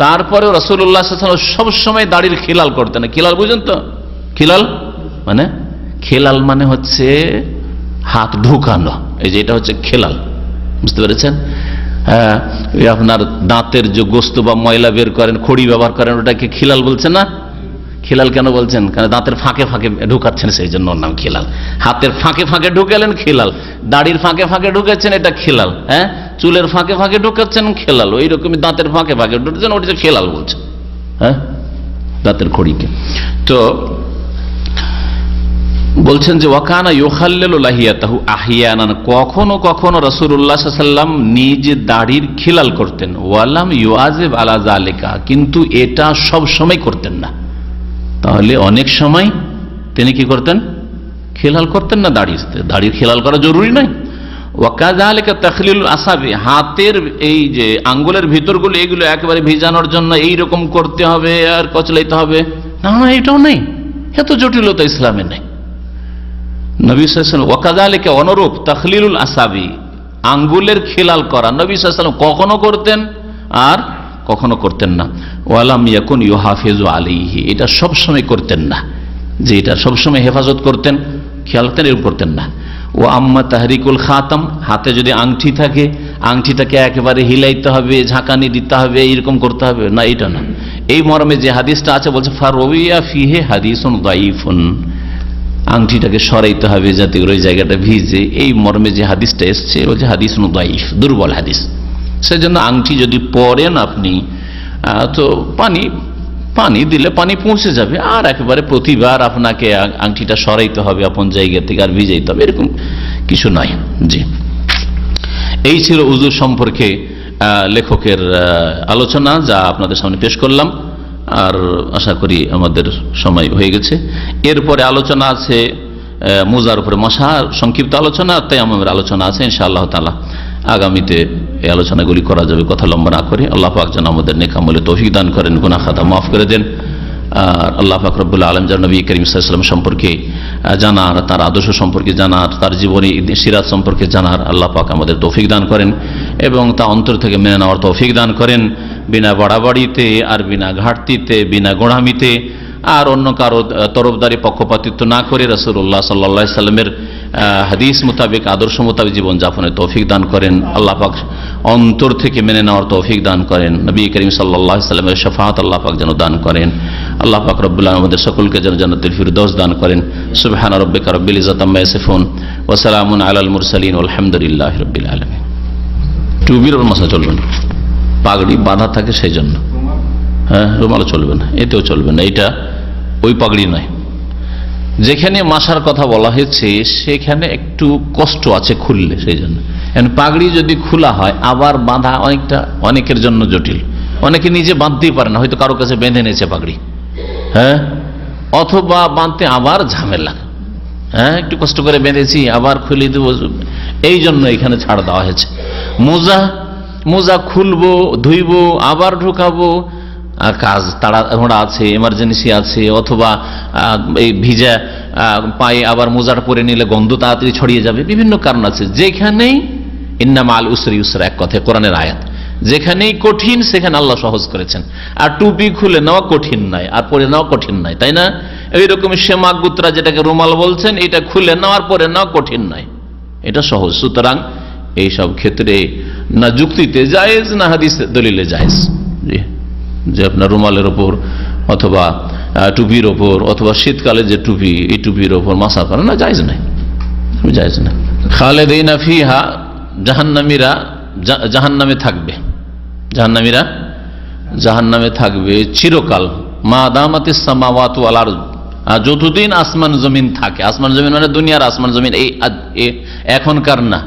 তারপরে রাসূলুল্লাহ সাল্লাল্লাহু আলাইহি ওয়াসাল্লাম সবসময় দাড়ির খিলাল করতেন। খিলাল বুঝেন তো? খিলাল মানে হচ্ছে হাত ঢুকানো, এই যে এটা হচ্ছে খেলাল, বুঝতে পেরেছেন? আপনার দাঁতের যে গোস্ত বা ময়লা বের করেন, খড়ি ব্যবহার করেন, ওটাকে খিলাল বলছেন না? খিলাল কেন বলছেন? কারণ দাঁতের ফাঁকে ফাঁকে ঢুকাচ্ছেন, সেই জন্য ওর নাম খিলাল। হাতের ফাঁকে ফাঁকে ঢুকালেন খিলাল, দাড়ির ফাঁকে ফাঁকে ঢুকাচ্ছেন, এটা খিলাল। চুলের ফাঁকে ফাঁকে ঢুকাচ্ছেন, খেলাল। ওই রকমই দাঁতের ফাঁকে ফাঁকে ঢুকছেন, ওটা খেলাল বলছেন, দাঁতের খড়িকে। তো বলছেন যে ওয়াকানা ইউখাল্লিলু লাহিয়াতাহু আহইয়ানান, কখনো কখনো রাসূলুল্লাহ সাল্লাল্লাহু আলাইহি ওয়াসাল্লাম নিজ দাড়ির খিলাল করতেন। ওয়ালাম ইউআজিব আলা যালিকা, কিন্তু এটা সব সময় করতেন না। তাহলে অনেক সময় তিনি কি করতেন? খিলাল করতেন না দাড়ির খিলাল করা জরুরি নয়। ওয়াকাযালিকা তাখলিলুল আসাবি, হাতের এই যে আঙ্গুলের ভিতরগুলো এগুলো একেবারে ভিজানোর জন্য এই রকম করতে হবে আর কচলাইতে হবে, না এটাও নেই, এত জটিলতা ইসলামে নেই। নবী সাল্লাল্লাহু আলাইহি ওয়াসাল্লাম ওয়াকাযালিকা, অনুরূপ তাখলিলুল আসাবি, আঙ্গুলের খিলাল করা নবী সাল্লাল্লাহু আলাইহি ওয়াসাল্লাম কখনো করতেন আর কখনো করতেন না। ওয়ালাম ইয়াকুন ইউহাফিজু আলাইহি, এটা সব সময় করতেন না, যে এটা সব সময় হেফাজত করতেন, খেয়াল করতেন, এরকম করতেন না। ও আম্মা তাহরিকুল খাতাম, হাতে যদি আংটি থাকে আংটিটাকে একেবারে হিলাইতে হবে, ঝাঁকানি দিতে হবে, এইরকম করতে হবে না, এটা না। এই মর্মে যে হাদিসটা আছে বলছে ফারওয়িয়া ফিহি হাদিসুন দাঈফুন, আংটিটাকে সরাইতে হবে যাতে ওই জায়গাটা ভিজে, এই মর্মে যে হাদিসটা এসছে বলছে হাদিসুন দাঈফ, দুর্বল হাদিস। সেজন্য আংটি যদি পরেন আপনি তো পানি দিলে পানি পৌঁছে যাবে, আর একেবারে প্রতিবার আপনাকে আংটিটা সরাইতে হবে আপন জায়গা থেকে আর ভিজাইতে হবে, এরকম কিছু নয়। জি, এই ছিল উযু সম্পর্কে লেখকের আলোচনা, যা আপনাদের সামনে পেশ করলাম। আর আশা করি আমাদের সময় হয়ে গেছে। এরপরে আলোচনা আছে মোজার উপরে মশার সংক্ষিপ্ত আলোচনা, তাই আমাদের আলোচনা আছে ইনশাআল্লাহ তাআলা। আগামীতে এই আলোচনাগুলি করা যাবে, কথা লম্বা না করে। আল্লাহ পাক যেন আমাদের নেক আমলে তৌফিক দান করেন, গুনাহ খাতা মাফ করে দেন। আর আল্লাহ পাক রব্বুল আলামিন যেন নবী করিম সাল্লাল্লাহু আলাইহি ওয়াসাল্লাম সম্পর্কে জানার, তার আদর্শ সম্পর্কে জানার, তার জীবনী সিরাত সম্পর্কে জানার আল্লাহ পাক আমাদের তৌফিক দান করেন এবং তা অন্তর থেকে মেনে নেওয়ার তৌফিক দান করেন, বিনা বাড়াবাড়িতে আর বিনা ঘাটতিতে, বিনা গোড়ামিতে আর অন্য কারো তরফদারি পক্ষপাতিত্ব না করে রাসূলুল্লাহ সাল্লাল্লাহু আলাইহি সাল্লামের হাদিস মোতাবেক, আদর্শ মোতাবেক জীবন যাপনের তৌফিক দান করেন। আল্লাহ পাক অন্তর থেকে মেনে নেওয়ার তৌফিক দান করেন। নবী করিম সাল্লাল্লাহু আলাইহি সাল্লামের শাফাআত আল্লাহ পাক যেন দান করেন। আল্লাহ পাক রব্বুল আলামিন আমাদের সকলকে যেন জান্নাতুল ফিরদাউস দান করেন। সুবহান রাব্বিকা রাব্বিল ইজ্জাতি আম্মা ইয়াসিফুন ওয়া সালামুন আলাল মুরসালিন ওয়ালহামদুলিল্লাহি রাব্বিল আলামিন। টুপির মশা চলবে না, পাগড়ি বাঁধা থাকে সেই জন্য। হ্যাঁ, রুমালও চলবে না, এতেও চলবে না, এটা ওই পাগড়ি নয়। যেখানে মাসার কথা বলা হয়েছে সেখানে একটু কষ্ট আছে খুললে, সেই জন্য। পাগড়ি যদি খোলা হয় আবার বাঁধা অনেকের জন্য জটিল, অনেকে নিজে বাঁধতেই পারে না, হয়তো কারো কাছে বেঁধে নিয়েছে পাগড়ি, হ্যাঁ, অথবা বাঁধতে আবার ঝামেলা, হ্যাঁ, একটু কষ্ট করে বেঁধেছি আবার খুলে দেবো, এই জন্য এখানে ছাড় দেওয়া হয়েছে। মোজা খুলবো, ধুইবো, আবার ঢুকাবো, কাজ তাড়াহুড়া আছে, এমার্জেন্সি আছে, অথবা এই ভিজা পায়ে আবার মোজাটা পরে নিলে গন্ধ তাড়াতাড়ি ছড়িয়ে যাবে, বিভিন্ন কারণ আছে। যেখানেই ইন্না মাল উসরি ইউসরা, এক কথায় কোরআনের আয়াত, যেখানেই কঠিন সেখানে আল্লাহ সহজ করেছেন। আর টুপি খুলে নেওয়া কঠিন নয়, আর পরে নেওয়া কঠিন নয়, তাই না? এইরকম শেমা গুত্রা যেটাকে রুমাল বলছেন, এটা খুলে নেওয়ার পরে নেওয়া কঠিন নয়, এটা সহজ। সুতরাং এইসব ক্ষেত্রে না যুক্তিতে জায়েজ, না হাদিস দলিলে জায়েজ, যে আপনার রুমালের ওপর অথবা টুপির ওপর অথবা শীতকালে যে টুপি, এই টুপির ওপর মাসা করে না, জায়েজ নাই, জায়েজ না। খালিদিনা ফিহা, জাহান্নামীরা জাহান্নামে থাকবে, জাহান্নামীরা জাহান্নামে থাকবে চিরকাল। মা দামাতিস সামাওয়াতু ওয়াল আরদ, যতদিন আসমান জমিন থাকে। আসমান জমিন মানে দুনিয়ার আসমান জমিন, এই এখনকার না,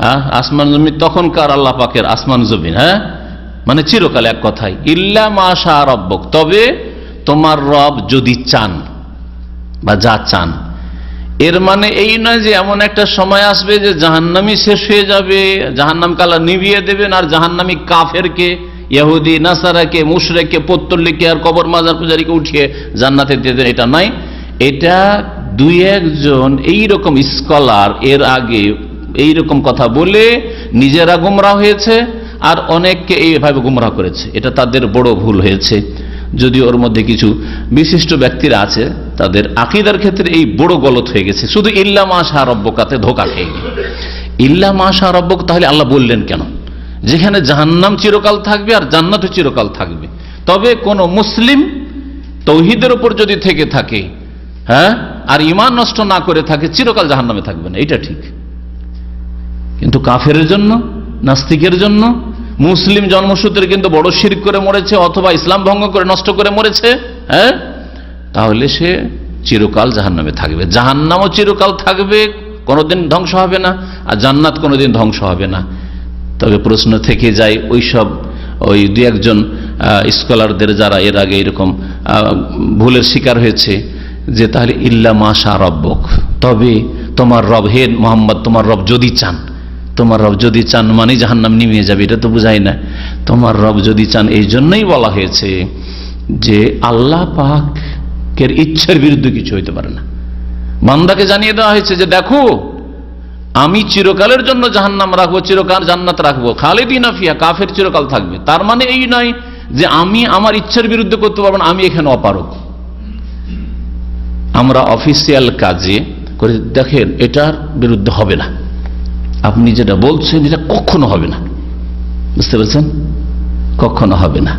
হ্যাঁ, আসমান জমিন তখনকার আল্লাহ পাকের আসমান জমিন, হ্যাঁ, মানে চিরকাল, এক কথায়। ইল্লা মা শা রব্বুক, তবে তোমার রব যদি চান বা যা চান। এর মানে এই নয় যে এমন একটা সময় আসবে যে জাহান্নামী শেষ হয়ে যাবে, জাহান্নামকে আল্লাহ নিভিয়ে দেবেন, আর জাহান্নামী কাফেরকে, ইহুদি নাসারাকে, মুশরিককে, পত্তলিকে আর কবর মাজার পূজারীকে উঠিয়ে জান্নাতে দিয়ে দেন, এটা নয়। এটা দুই একজন এইরকম স্কলার এর আগে এইরকম কথা বলে নিজেরা গুমরাহ হয়েছে আর অনেককে এইভাবে গুমরাহ করেছে, এটা তাদের বড় ভুল হয়েছে। যদি ওর মধ্যে কিছু বিশিষ্ট ব্যক্তিরা আছে, তাদের আকীদার ক্ষেত্রে এই বড় গলত হয়ে গেছে। শুধু ইল্লা মা শা রব্বুকাতে ধোঁকা খেয়ে গেল। ইল্লা মা শা রব্বুক, তাহলে আল্লাহ বললেন কেন? যেখানে জাহান্নাম চিরকাল থাকবে আর জান্নাতও চিরকাল থাকবে। তবে কোন মুসলিম তৌহিদের উপর যদি থেকে থাকে, হ্যাঁ, আর ঈমান নষ্ট না করে থাকে, চিরকাল জাহান্নামে থাকবে না, এটা ঠিক। কিন্তু কাফেরের জন্য, নাস্তিকের জন্য, মুসলিম জন্মসূত্রে কিন্তু বড় শিরক করে মরেছে অথবা ইসলাম ভঙ্গ করে নষ্ট করে মরেছে, হ্যাঁ, তাহলে সে চিরকাল জাহান্নামে থাকবে। জাহান্নামও চিরকাল থাকবে, কোনোদিন ধ্বংস হবে না, আর জান্নাত কোনোদিন ধ্বংস হবে না। তবে প্রশ্ন থেকে যায় ওই দুই একজন স্কলারদের যারা এর আগে এরকম ভুলের শিকার হয়েছে, যে তাহলে ইল্লা মাশা রব্বক, তবে তোমার রব, হে মোহাম্মদ তোমার রব যদি চান, তোমার রব যদি চান মানে জাহান্নাম নিমিয়ে যাবে, এটা তো বুঝাই না। তোমার রব যদি চান এই জন্যই বলা হয়েছে যে আল্লাহ পাকের ইচ্ছার বিরুদ্ধে কিছু হইতে পারে না। বান্দাকে জানিয়ে দেওয়া হয়েছে যে দেখো আমি চিরকালের জন্য জাহান্নাম রাখবো, চিরকাল জান্নাত রাখবো, খালিদিনা ফিহা, কাফের চিরকাল থাকবে। তার মানে এই নয় যে আমি আমার ইচ্ছার বিরুদ্ধে করতে পারবো না, আমি এখানে অপারগ। আমরা অফিসিয়াল কাজে করে দেখেন এটার বিরুদ্ধে হবে না, আপনি যেটা বলছেন এটা কখনো হবে না, বুঝতে পারছেন, কখনো হবে না।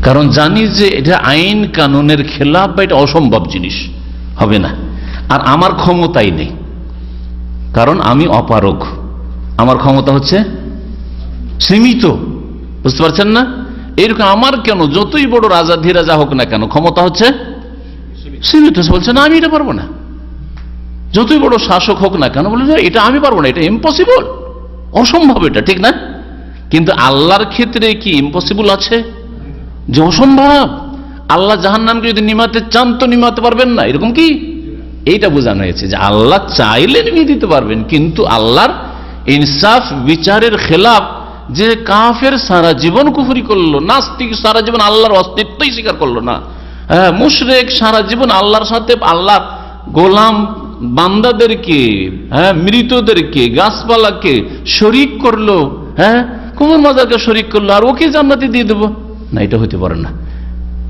কারণ জানি যে এটা আইন কানুনের খেলাফ বা এটা অসম্ভব জিনিস, হবে না। আর আমার ক্ষমতাই নেই, কারণ আমি অপারগ, আমার ক্ষমতা হচ্ছে সীমিত, বুঝতে পারছেন না। এরকম আমার কেন যতই বড় রাজা ধীরাজা হোক না কেন ক্ষমতা হচ্ছে সীমিত। বলছে না আমি এটা পারবো না, যতই বড় শাসক হোক না কেন বলে এটা আমি পারবো না, এটা ইম্পসিবল, অসম্ভব, এটা ঠিক না। কিন্তু আল্লাহর ক্ষেত্রে কি ইম্পসিবল আছে যে অসম্ভব? আল্লাহ জাহান্নামকে যদি নিমাতে চান তো নিমাতে পারবেন না, এরকম কি? এইটা বোঝানো হয়েছে যে আল্লাহ চাইলে নিমিয়ে দিতে পারবেন, কিন্তু আল্লাহর ইনসাফ বিচারের খেলাফ, যে কাফের সারা জীবন কুফরি করলো, নাস্তিক সারা জীবন আল্লাহর অস্তিত্বই স্বীকার করলো না, হ্যাঁ মুশরিক সারা জীবন আল্লাহর সাথে আল্লাহর গোলাম বান্দাদেরকে, হ্যাঁ মৃতদেরকে, গাছপালাকে শরীক করলো, হ্যাঁ কুমুর মাজারকে শরীক করলো, আর ওকে জান্নাতে দিয়ে দেবো না, এটা হতে পারে না।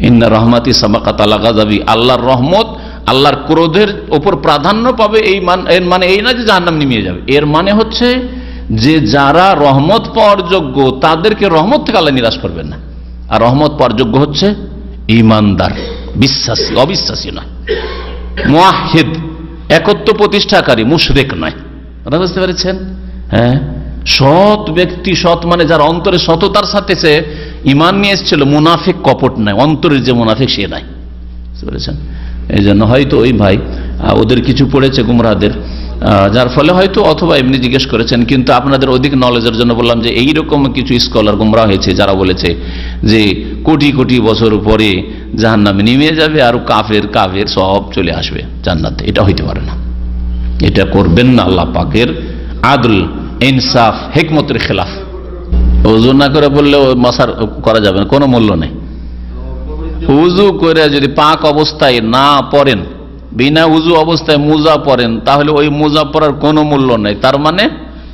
ইন্না রহমাতি সাবাকাত আলা গাযাবি, আল্লাহর রহমত আল্লাহর ক্রোধের ওপর প্রাধান্য পাবে, এর মানে এই না যে জাহান্নাম নিমিয়ে যাবে। এর মানে হচ্ছে যে যারা রহমত পাওয়ার যোগ্য তাদেরকে রহমত থেকে আল্লাহ নিরাশ করবেন না। আর রহমত পাওয়ার যোগ্য হচ্ছে ঈমানদার, বিশ্বাসী, অবিশ্বাসী নয়, মুআহহিদ, একত্ব প্রতিষ্ঠাকারী, মুশরিক নয়। কথা বুঝতে পেরেছেন? হ্যাঁ, সৎ ব্যক্তি, সৎ মানে যার অন্তরে সততার সাথে সে ঈমান নিয়ে এসেছিল, মুনাফিক কপট নাই, অন্তরের যে মুনাফিক সে নাই, বুঝতে পেরেছেন? এই জন্য হয়তো ওই ভাই ওদের কিছু পড়েছে গুমরাহদের, যার ফলে হয়তো অথবা এমনি জিজ্ঞেস করেছেন, কিন্তু আপনাদের অধিক নলেজের জন্য বললাম যে এইরকম কিছু স্কলার গুমরাহ হয়েছে যারা বলেছে যে কোটি কোটি বছর পরে জাহান্নামে নেমে যাবে আর কাফের সব চলে আসবে জান্নাতে। এটা হইতে পারে না, এটা করবেন না। আল্লাহ পাকের আদল, ইনসাফ, হিকমতের খেলাফ। ওযু না করে বললে মাসার করা যাবে না, কোনো মূল্য নেই। উযু করে যদি পাক অবস্থায় না পড়েন, বিনা উযু অবস্থায় মুজা পড়েন, তাহলে ওই মুজা পরার কোনো মূল্য নেই, তার মানে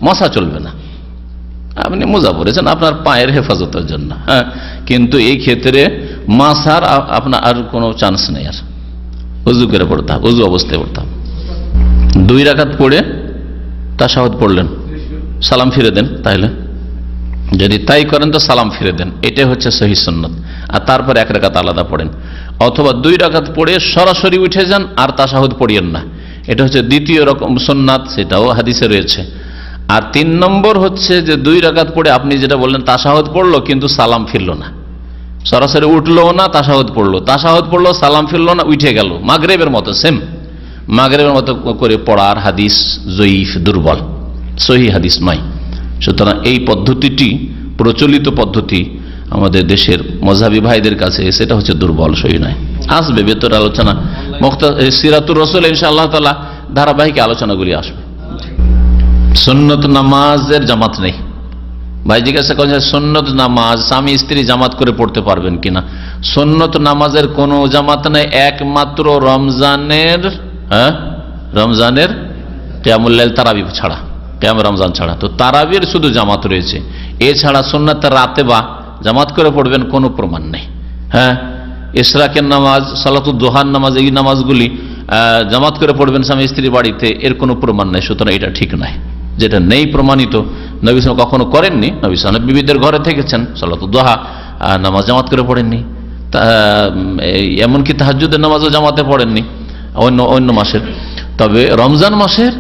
মশা চলবে না। আপনি মুজা পরেছেন আপনার পায়ের হেফাজতের জন্য, হ্যাঁ, কিন্তু এই ক্ষেত্রে মাসার আপনার আর কোনো চান্স নেই। আর উযু করে পড়তে হবে, উযু অবস্থায় পড়তে হবে। 2 রাকাত পড়ে তাশাহুদ পড়লেন, সালাম ফিরে দেন, তাহলে যদি তাই করেন তো সালাম ফিরে দেন, এটাই হচ্ছে সহিহ সুন্নাত। আর তারপর 1 রাকাত আলাদা পড়েন, অথবা 2 রাকাত পড়ে সরাসরি উঠে যান আর তাশাহুদ পড়িয়েন না, এটা হচ্ছে দ্বিতীয় রকম সুন্নাত, সেটাও হাদিসে রয়েছে। আর 3 নম্বর হচ্ছে যে 2 রাকাত পড়ে আপনি যেটা বললেন তাশাহুদ পড়লো কিন্তু সালাম ফিরলো না, সরাসরি উঠলো না, তাশাহুদ পড়লো সালাম ফিরলো না, উঠে গেল, মাগরিবের মতো, সেম মাগরিবের মতো করে পড়ার হাদিস জয়ীফ, দুর্বল, সহিহ হাদিস নয়। সুতরাং এই পদ্ধতিটি, প্রচলিত পদ্ধতি আমাদের দেশের মযহাবী ভাইদের কাছে, সেটা হচ্ছে দুর্বল, সহি নয়। আসবে ভেতর আলোচনা, সিরাতুর রাসূল ইনশাআল্লাহ তাআলা ধারাবাহিক আলোচনাগুলি আসবে। সুন্নত নামাজের জামাত নেই। ভাই জিজ্ঞাসা করেন সুন্নত নামাজ স্বামী স্ত্রী জামাত করে পড়তে পারবেন কিনা। সুন্নত নামাজের কোনো জামাত নেই, একমাত্র রমজানের কিয়ামুল লাইল তারাবি ছাড়া, কিয়াম রমজান ছাড়া। তো তারাবির শুধু জামাত রয়েছে, এছাড়া সুন্নাত রাতে বা জামাত করে পড়বেন কোনো প্রমাণ নেই। হ্যাঁ, ইশরাকের নামাজ, সালাতুদ দুহার নামাজ, এই নামাজগুলি জামাত করে পড়বেন স্বামী স্ত্রী বাড়িতে, এর কোনো প্রমাণ নেই। সুতরাং এটা ঠিক নয়, যেটা নেই প্রমাণিত, নবী সাল্লাল্লাহু কখনো করেননি। নবী সাল্লাল্লাহু বিবিদের ঘরে থেকেছেন, সালাতুদ দুহা নামাজ জামাত করে পড়েননি, এমনকি তাহাজ্জুদের নামাজও জামাতে পড়েননি অন্য মাসের। তবে রমজান মাসের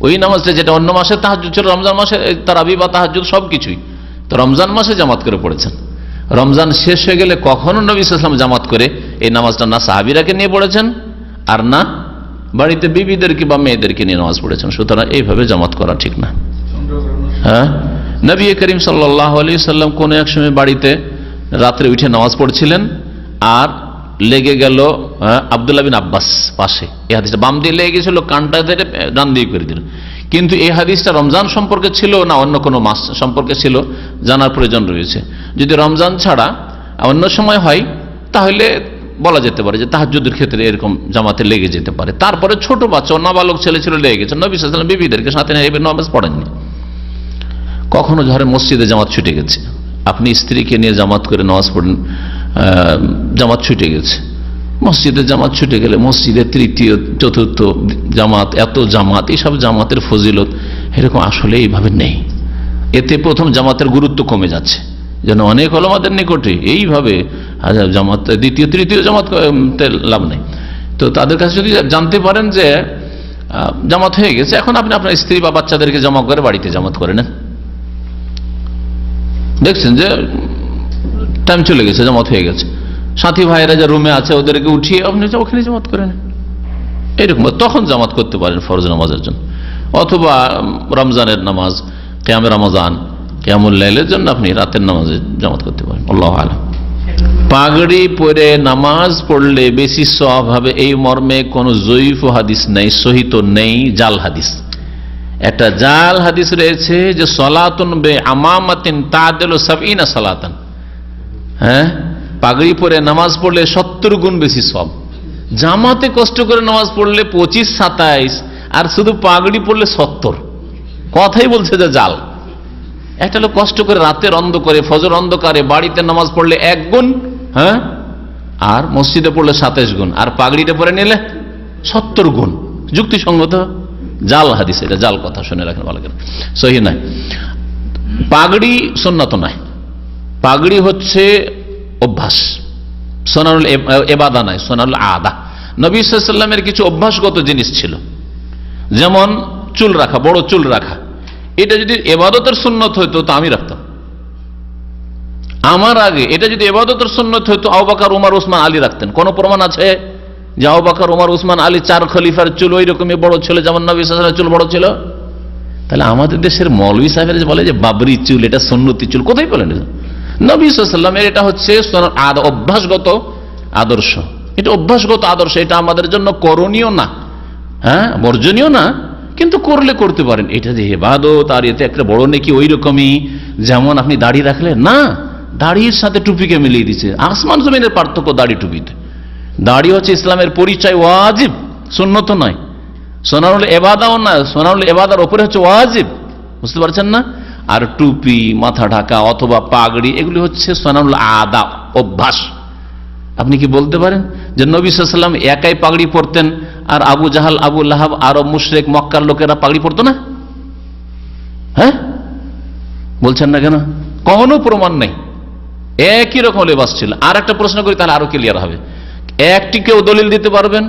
ওই নামাজটা যেটা অন্য মাসে তাহাজ্জুদ ছিল, রমজান মাসে তারাবি বা তাহাজ্জুদ সবকিছুই তো রমজান মাসে জামাত করে পড়েছেন। রমজান শেষ হয়ে গেলে কখনো নবী সাল্লাল্লাহু আলাইহি ওয়াসাল্লাম জামাত করে এই নামাজটা না সাহাবীরাকে নিয়ে পড়েছেন আর না বাড়িতে বিবিদেরকে বা মেয়েদেরকে নিয়ে নামাজ পড়েছেন। সুতরাং এইভাবে জামাত করা ঠিক না। হ্যাঁ, নবী করিম সাল্লাল্লাহু আলাইহি সাল্লাম কোন এক সময় বাড়িতে রাত্রে উঠে নামাজ পড়ছিলেন আর লেগে গেল আব্দুল্লাহ বিন আব্বাস পাশে। এই হাদিসটা বাম দিয়ে লেগে গেছিল, কানটা ধরে ডান দিয়ে করে দিল। কিন্তু এই হাদিসটা রমজান সম্পর্কে ছিল না অন্য কোনো মাস সম্পর্কে ছিল, জানার প্রয়োজন রয়েছে। যদি রমজান ছাড়া অন্য সময় হয় তাহলে বলা যেতে পারে যে তাহাজ্জুদের ক্ষেত্রে এরকম জামাতে লেগে যেতে পারে। তারপরে ছোট বাচ্চা নাবালক ছেলে ছিল লেগে গেছে, নবী সাল্লাল্লাহু আলাইহি ওয়াসাল্লাম বিবিদেরকে সাথে নিয়ে নামাজ পড়েননি। কখনো ধরে মসজিদে জামাত ছুটে গেছে, আপনি স্ত্রীকে নিয়ে জামাত করে নামাজ পড়েন, জামাত ছুটে গেছে, মসজিদে জামাত ছুটে গেলে মসজিদের তৃতীয় চতুর্থ জামাত, এত জামাত, এইসব জামাতের ফজিলত এরকম আসলে এইভাবে নেই। এতে প্রথম জামাতের গুরুত্ব কমে যাচ্ছে, যেন অনেক ওলামাদের নিকটে এইভাবে জামাত দ্বিতীয় তৃতীয় জামাত লাভ নেই। তো তাদের কাছে যদি জানতে পারেন যে জামাত হয়ে গেছে, এখন আপনি আপনার স্ত্রী বা বাচ্চাদেরকে জমা করে বাড়িতে জামাত করে নেন। দেখছেন যে টাইম চলে গেছে, জামাত হয়ে গেছে, সাথী ভাইয়েরা যে রুমে আছে ওদেরকে উঠিয়ে আপনি ওখানে জামাত করে নেন। এইরকম তখন জামাত করতে পারেন ফরজ নামাজের জন্য, অথবা রমজানের নামাজ, কিয়ামে রমজান, কিয়ামুল লাইলের জন্য আপনি রাতের নামাজে জামাত করতে পারেন। আল্লাহু আ'লাম। পাগড়ি পরে নামাজ পড়লে বেশি সওয়াব হবে এই মর্মে কোন যঈফ হাদিস নেই, সহিহ নেই, জাল হাদিস। একটা জাল হাদিস রয়েছে যে সালাতুন বে আমামাতিন তাদিলু ৭০ সালাতান, হ্যাঁ, পাগড়ি পরে নামাজ পড়লে ৭০ গুণ বেশি সওয়াব। জামাতে কষ্ট করে নামাজ পড়লে ২৫, ২৭, আর শুধু পাগড়ি পড়লে ৭০। কথাই বলছে যে জাল। একটা লোক কষ্ট করে রাতের অন্ধকারে, ফজর অন্ধকারে বাড়িতে নামাজ পড়লে ১ গুণ, হ্যাঁ, আর মসজিদে পড়লে ২৭ গুণ, আর পাগড়িটা পরে নিলে ৭০ গুণ। যুক্তিসঙ্গত? জাল হাদিস, এটা জাল কথা, শুনে রাখেন ভালো করে, সহিহ নয়। পাগড়ি সুন্নত নয়, পাগড়ি হচ্ছে অভ্যাস, সুনানুল ইবাদা নয়, সুনানুল আদা। নবী সাল্লাল্লাহু আলাইহি ওয়াসাল্লামের কিছু অভ্যাসগত জিনিস ছিল, যেমন চুল রাখা, বড় চুল রাখা। এটা যদি ইবাদতের সুন্নত হইতো তা আমি রাখতাম আমার আগে। এটা যদি ইবাদতের সুন্নত হইতো আবু বকর, ওমর, ওসমান, আলী রাখতেন। কোন প্রমাণ আছে যে আবু বকর, ওমর, ওসমান, আলী ৪ খলিফার চুল ওই রকমই বড় ছিল যেমন নবী সাল্লাল্লাহু আলাইহি ওয়াসাল্লামের চুল বড় ছিল? তাহলে আমাদের দেশের মৌলভী সাহেবের যে বলে যে বাবরি চুল, এটা সুন্নতি চুল, কোথায় বলেন? নবী সাল্লাল্লাহু আলাইহি ওয়াসাল্লামের এটা হচ্ছে অভ্যাসগত আদর্শ, এটা অভ্যাসগত আদর্শ। এটা আমাদের জন্য করণীয় না, হ্যাঁ, বর্জনীয় না, কিন্তু করলে করতে পারেন। এটা যে ইবাদত আর এতে একটা বড় নেকি, ওই রকমই যেমন আপনি দাড়ি রাখলে না, দাড়ির সাথে টুপিকে মিলিয়ে দিচ্ছে। আসমান জমিনের পার্থক্য দাড়ি টুপিতে। দাড়ি হচ্ছে ইসলামের পরিচয়, ওয়াজিব, সুন্নত নয়। সুনানুল ইবাদাও না, সুনানুল ইবাদার উপরে হচ্ছে ওয়াজিব, বুঝতে পারছেন না? আর টুপি, মাথা ঢাকা অথবা পাগড়ি, এগুলি হচ্ছে সুনানুল আদা, অভ্যাস। আপনি কি বলতে পারেন যে নবী সাল্লাল্লাহু আলাইহি ওয়াসাল্লাম একাই পাগড়ি পরতেন আর আবু জাহাল, আবু লাহাব, আরব মুশরিক, মক্কার লোকেরা পাগড়ি পরতো না? হ্যাঁ, বলছেন না কেন? কোনো প্রমাণ নেই, একই রকম লেবাস ছিল। আর একটা প্রশ্ন করি, তাহলে আরো ক্লিয়ার হবে। একটি কেউ দলিল দিতে পারবেন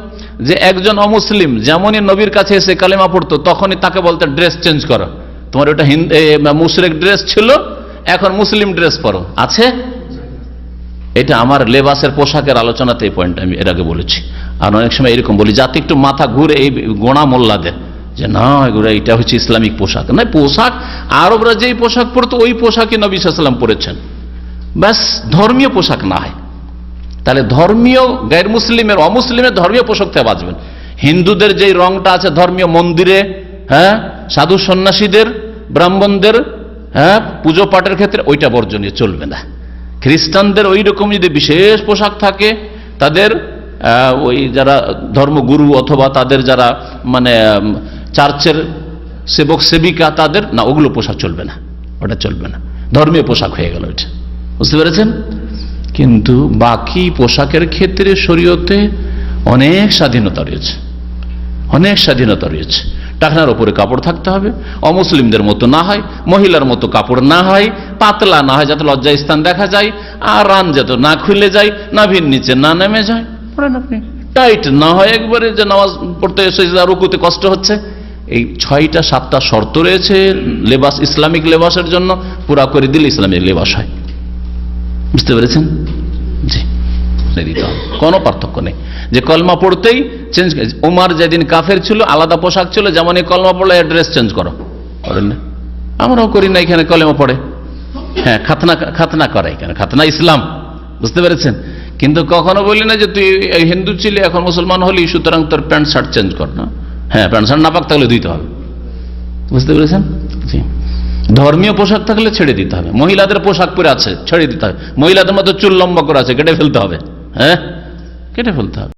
যে একজন অমুসলিম যেমনই নবীর কাছে এসে কালেমা পড়তো তখনই তাকে বলতেন ড্রেস চেঞ্জ করো, তোমার ওটা মুশরিক ড্রেস ছিল, এখন মুসলিম ড্রেস পরো? আছে? এটা আমার লেবাসের পোশাকের আলোচনাতে এই পয়েন্ট আমি এর আগে বলেছি। আর অনেক সময় এরকম বলি যাতে একটু মাথা ঘুরে এই গোনা মোল্লাদের, যে না এগুলো এটা হচ্ছে ইসলামিক পোশাক। না, পোশাক আরবরা যেই পোশাক পরতো ওই পোশাকই নবী সাল্লাল্লাহু আলাইহি ওয়াসাল্লাম পরেছেন, ব্যাস ধর্মীয় পোশাক না হয়। তাহলে ধর্মীয় গায়র মুসলিমের, অমুসলিমের ধর্মীয় পোশাক থেকে বাঁচবেন। হিন্দুদের যেই রংটা আছে ধর্মীয় মন্দিরে, হ্যাঁ, সাধু সন্ন্যাসীদের, ব্রাহ্মণদের, হ্যাঁ, পুজো পাঠের ক্ষেত্রে ওইটা বর্জনীয়, চলবে না। খ্রিস্টানদের ওই রকম যদি বিশেষ পোশাক থাকে, তাদের ওই যারা ধর্মগুরু অথবা তাদের যারা মানে চার্চের সেবক সেবিকা, তাদের না, ওগুলো পোশাক চলবে না, ওটা চলবে না, ধর্মীয় পোশাক হয়ে গেল ওইটা, বুঝতে পেরেছেন? কিন্তু বাকি পোশাকের ক্ষেত্রে শরীয়তে অনেক স্বাধীনতা রয়েছে, অনেক স্বাধীনতা রয়েছে। টাকনার উপরে কাপড় থাকতে হবে, অমুসলিমদের মতো না হয়, মহিলার মতো কাপড় না হয়, পাতলা না হয় যাতে লজ্জা স্থান দেখা যায়, আর রান যাতে না খুলে যায়, নাভির নিচে না নেমে যায়, পড়েন আপনি। টাইট না হয় একবারে যে নামাজ পড়তে এসে রুকুতে কষ্ট হচ্ছে। এই 6টা 7টা শর্ত রয়েছে লেবাস, ইসলামিক লেবাসের জন্য, পুরা করে দিলে ইসলামিক লেবাস হয়। বুঝতে পেরেছেন? জি। দিতে হবে, কোনো পার্থক্য নেই যে কলমা পড়তেই চেঞ্জ। ওমর যেদিন কাফের ছিল আলাদা পোশাক ছিল, যেমন এই কলমা পড়লে অ্যাড্রেস চেঞ্জ করো, করেন না? আমরাও করি না, এখানে কলমা পড়ে, হ্যাঁ খাতনা করে, এখানে খাতনা ইসলাম, বুঝতে পেরেছেন? কিন্তু কখনো বলি না যে তুই হিন্দু ছিলি এখন মুসলমান হলি সুতরাং তোর প্যান্ট শার্ট চেঞ্জ কর না। হ্যাঁ, প্যান্ট শার্ট না পাক তাহলে ধুইতে হবে, বুঝতে পেরেছেন? জি। ধর্মীয় পোশাক থাকলে ছেড়ে দিতে হবে। মহিলাদের পোশাক পরে আছে, ছেড়ে দিতে হবে। মহিলাদের মতো চুল লম্বা করে আছে, কেটে ফেলতে হবে, হ্যাঁ কেটে ফেলতে হবে।